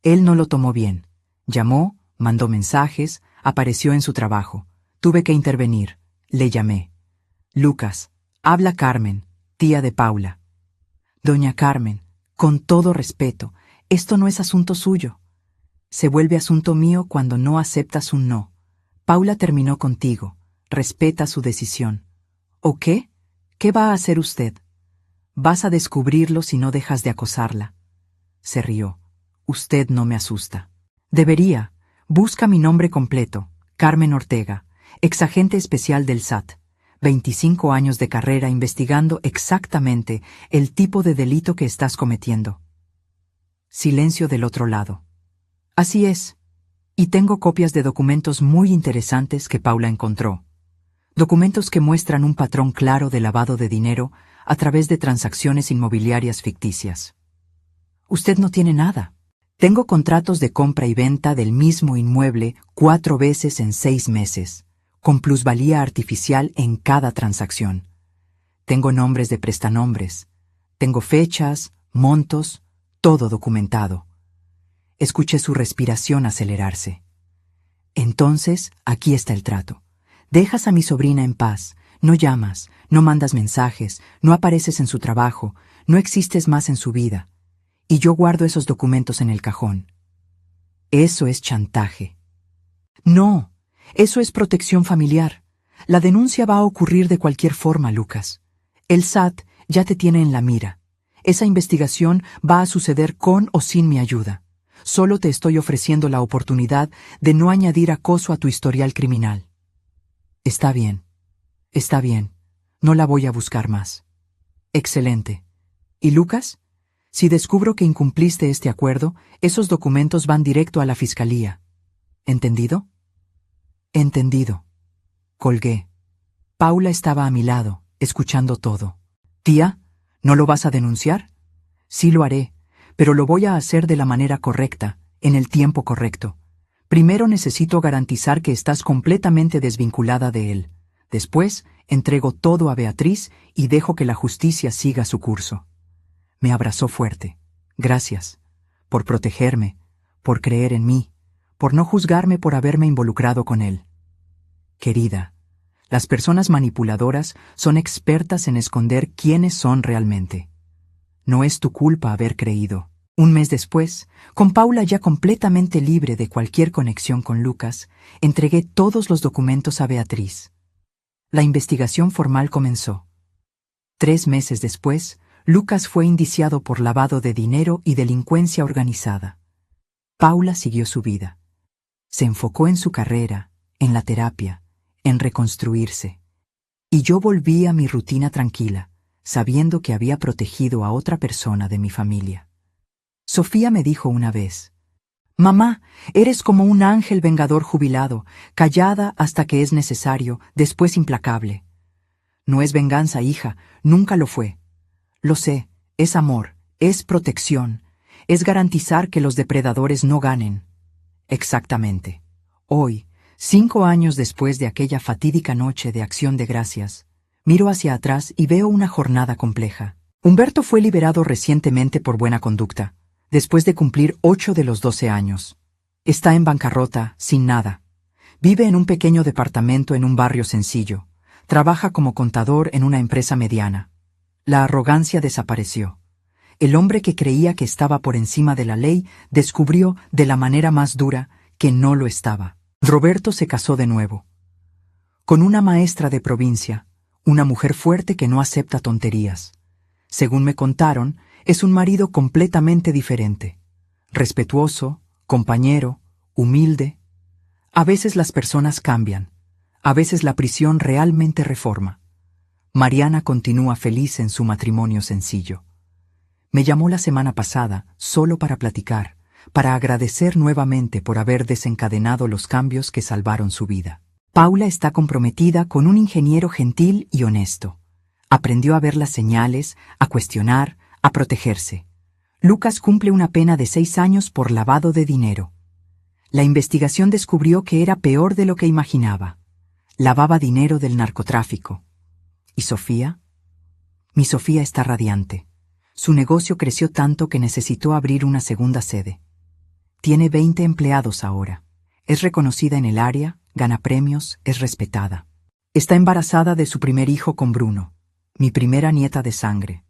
Él no lo tomó bien. Llamó, mandó mensajes, apareció en su trabajo. Tuve que intervenir. Le llamé. Lucas, habla Carmen, tía de Paula. Doña Carmen, con todo respeto, esto no es asunto suyo. Se vuelve asunto mío cuando no aceptas un no. Paula terminó contigo. Respeta su decisión. ¿O qué? ¿Qué va a hacer usted? Vas a descubrirlo si no dejas de acosarla. Se rió. Usted no me asusta. Debería. Busca mi nombre completo. Carmen Ortega, exagente especial del SAT. 25 años de carrera investigando exactamente el tipo de delito que estás cometiendo. Silencio del otro lado. Así es. Y tengo copias de documentos muy interesantes que Paula encontró. Documentos que muestran un patrón claro de lavado de dinero a través de transacciones inmobiliarias ficticias. Usted no tiene nada. Tengo contratos de compra y venta del mismo inmueble 4 veces en 6 meses, con plusvalía artificial en cada transacción. Tengo nombres de prestanombres. Tengo fechas, montos, todo documentado. Escuché su respiración acelerarse. Entonces, aquí está el trato. Dejas a mi sobrina en paz, no llamas, no mandas mensajes, no apareces en su trabajo, no existes más en su vida. Y yo guardo esos documentos en el cajón. Eso es chantaje. No, eso es protección familiar. La denuncia va a ocurrir de cualquier forma, Lucas. El SAT ya te tiene en la mira. Esa investigación va a suceder con o sin mi ayuda. Solo te estoy ofreciendo la oportunidad de no añadir acoso a tu historial criminal. Está bien. Está bien. No la voy a buscar más. Excelente. ¿Y Lucas? Si descubro que incumpliste este acuerdo, esos documentos van directo a la fiscalía. ¿Entendido? Entendido. Colgué. Paula estaba a mi lado, escuchando todo. Tía, ¿no lo vas a denunciar? Sí lo haré, pero lo voy a hacer de la manera correcta, en el tiempo correcto. Primero necesito garantizar que estás completamente desvinculada de él. Después, entrego todo a Beatriz y dejo que la justicia siga su curso. Me abrazó fuerte. Gracias. Por protegerme, por creer en mí, por no juzgarme por haberme involucrado con él. Querida, las personas manipuladoras son expertas en esconder quiénes son realmente. No es tu culpa haber creído. Un mes después, con Paula ya completamente libre de cualquier conexión con Lucas, entregué todos los documentos a Beatriz. La investigación formal comenzó. 3 meses después, Lucas fue indiciado por lavado de dinero y delincuencia organizada. Paula siguió su vida. Se enfocó en su carrera, en la terapia, en reconstruirse. Y yo volví a mi rutina tranquila, sabiendo que había protegido a otra persona de mi familia. Sofía me dijo una vez: «Mamá, eres como un ángel vengador jubilado, callada hasta que es necesario, después implacable». No es venganza, hija, nunca lo fue. Lo sé, es amor, es protección, es garantizar que los depredadores no ganen. Exactamente. Hoy, 5 años después de aquella fatídica noche de Acción de Gracias, miro hacia atrás y veo una jornada compleja. Humberto fue liberado recientemente por buena conducta, después de cumplir 8 de los 12 años. Está en bancarrota, sin nada. Vive en un pequeño departamento en un barrio sencillo. Trabaja como contador en una empresa mediana. La arrogancia desapareció. El hombre que creía que estaba por encima de la ley descubrió de la manera más dura que no lo estaba. Roberto se casó de nuevo. Con una maestra de provincia, una mujer fuerte que no acepta tonterías. Según me contaron, es un marido completamente diferente. Respetuoso, compañero, humilde. A veces las personas cambian. A veces la prisión realmente reforma. Mariana continúa feliz en su matrimonio sencillo. Me llamó la semana pasada solo para platicar, para agradecer nuevamente por haber desencadenado los cambios que salvaron su vida. Paula está comprometida con un ingeniero gentil y honesto. Aprendió a ver las señales, a cuestionar, a protegerse. Lucas cumple una pena de 6 años por lavado de dinero. La investigación descubrió que era peor de lo que imaginaba. Lavaba dinero del narcotráfico. ¿Y Sofía? Mi Sofía está radiante. Su negocio creció tanto que necesitó abrir una segunda sede. Tiene 20 empleados ahora. Es reconocida en el área, gana premios, es respetada. Está embarazada de su primer hijo con Bruno, mi primera nieta de sangre.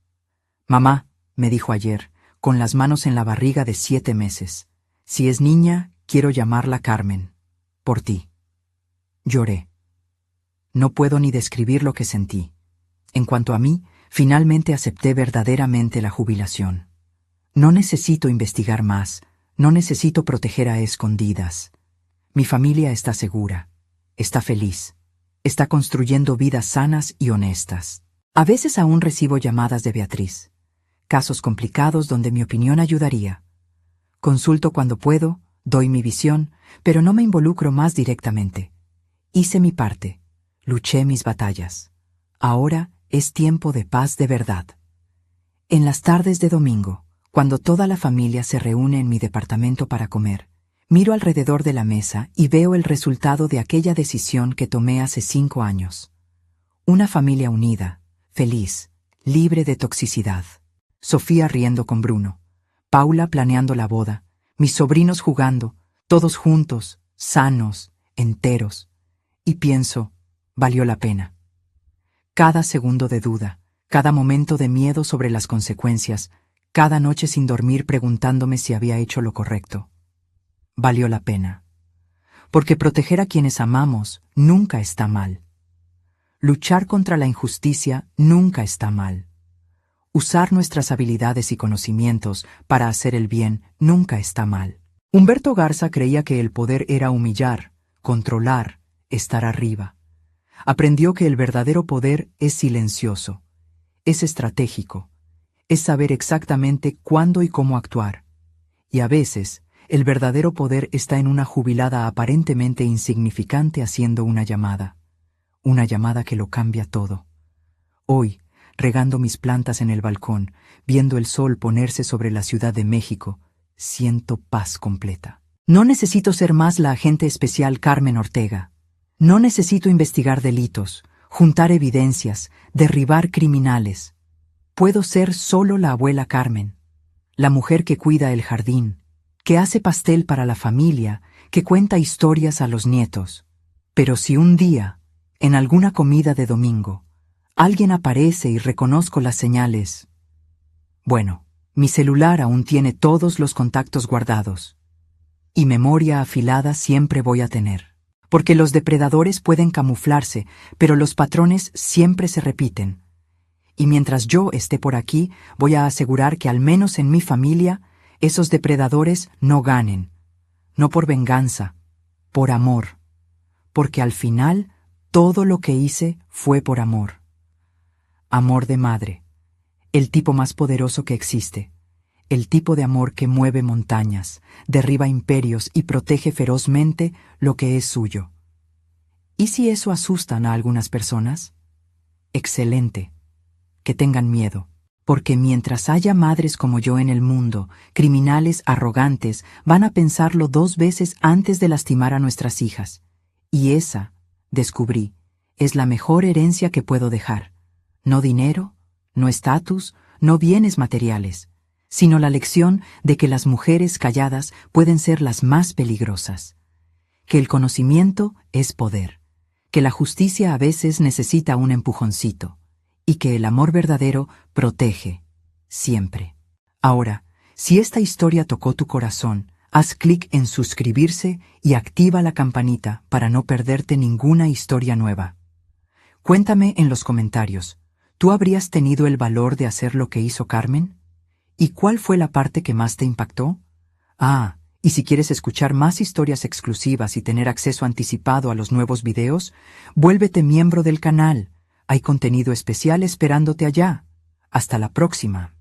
«Mamá», me dijo ayer, con las manos en la barriga de 7 meses, «si es niña, quiero llamarla Carmen. Por ti». Lloré. No puedo ni describir lo que sentí. En cuanto a mí, finalmente acepté verdaderamente la jubilación. No necesito investigar más, no necesito proteger a escondidas. Mi familia está segura, está feliz, está construyendo vidas sanas y honestas. A veces aún recibo llamadas de Beatriz, casos complicados donde mi opinión ayudaría. Consulto cuando puedo, doy mi visión, pero no me involucro más directamente. Hice mi parte, luché mis batallas. Ahora es tiempo de paz de verdad. En las tardes de domingo, cuando toda la familia se reúne en mi departamento para comer, miro alrededor de la mesa y veo el resultado de aquella decisión que tomé hace 5 años. Una familia unida, feliz, libre de toxicidad. Sofía riendo con Bruno, Paula planeando la boda, mis sobrinos jugando, todos juntos, sanos, enteros. Y pienso, valió la pena. Cada segundo de duda, cada momento de miedo sobre las consecuencias, cada noche sin dormir preguntándome si había hecho lo correcto. Valió la pena. porque proteger a quienes amamos nunca está mal. Luchar contra la injusticia nunca está mal. Usar nuestras habilidades y conocimientos para hacer el bien nunca está mal. Humberto Garza creía que el poder era humillar, controlar, estar arriba. Aprendió que el verdadero poder es silencioso, es estratégico, es saber exactamente cuándo y cómo actuar. Y a veces, el verdadero poder está en una jubilada aparentemente insignificante haciendo una llamada que lo cambia todo. Hoy, regando mis plantas en el balcón, viendo el sol ponerse sobre la Ciudad de México, siento paz completa. No necesito ser más la agente especial Carmen Ortega. No necesito investigar delitos, juntar evidencias, derribar criminales. Puedo ser solo la abuela Carmen, la mujer que cuida el jardín, que hace pastel para la familia, que cuenta historias a los nietos. Pero si un día, en alguna comida de domingo, alguien aparece y reconozco las señales, bueno, mi celular aún tiene todos los contactos guardados. Y memoria afilada siempre voy a tener. Porque los depredadores pueden camuflarse, pero los patrones siempre se repiten. Y mientras yo esté por aquí, voy a asegurar que al menos en mi familia, esos depredadores no ganen. No por venganza, por amor. Porque al final, todo lo que hice fue por amor. Amor de madre. El tipo más poderoso que existe. El tipo de amor que mueve montañas, derriba imperios y protege ferozmente lo que es suyo. ¿Y si eso asustan a algunas personas? Excelente. Que tengan miedo, porque mientras haya madres como yo en el mundo, criminales arrogantes van a pensarlo 2 veces antes de lastimar a nuestras hijas. Y esa, descubrí, es la mejor herencia que puedo dejar. No dinero, no estatus, no bienes materiales, sino la lección de que las mujeres calladas pueden ser las más peligrosas. Que el conocimiento es poder, que la justicia a veces necesita un empujoncito, y que el amor verdadero protege, siempre. Ahora, si esta historia tocó tu corazón, haz clic en suscribirse y activa la campanita para no perderte ninguna historia nueva. Cuéntame en los comentarios, ¿tú habrías tenido el valor de hacer lo que hizo Carmen? ¿Y cuál fue la parte que más te impactó? Y si quieres escuchar más historias exclusivas y tener acceso anticipado a los nuevos videos, vuélvete miembro del canal. Hay contenido especial esperándote allá. Hasta la próxima.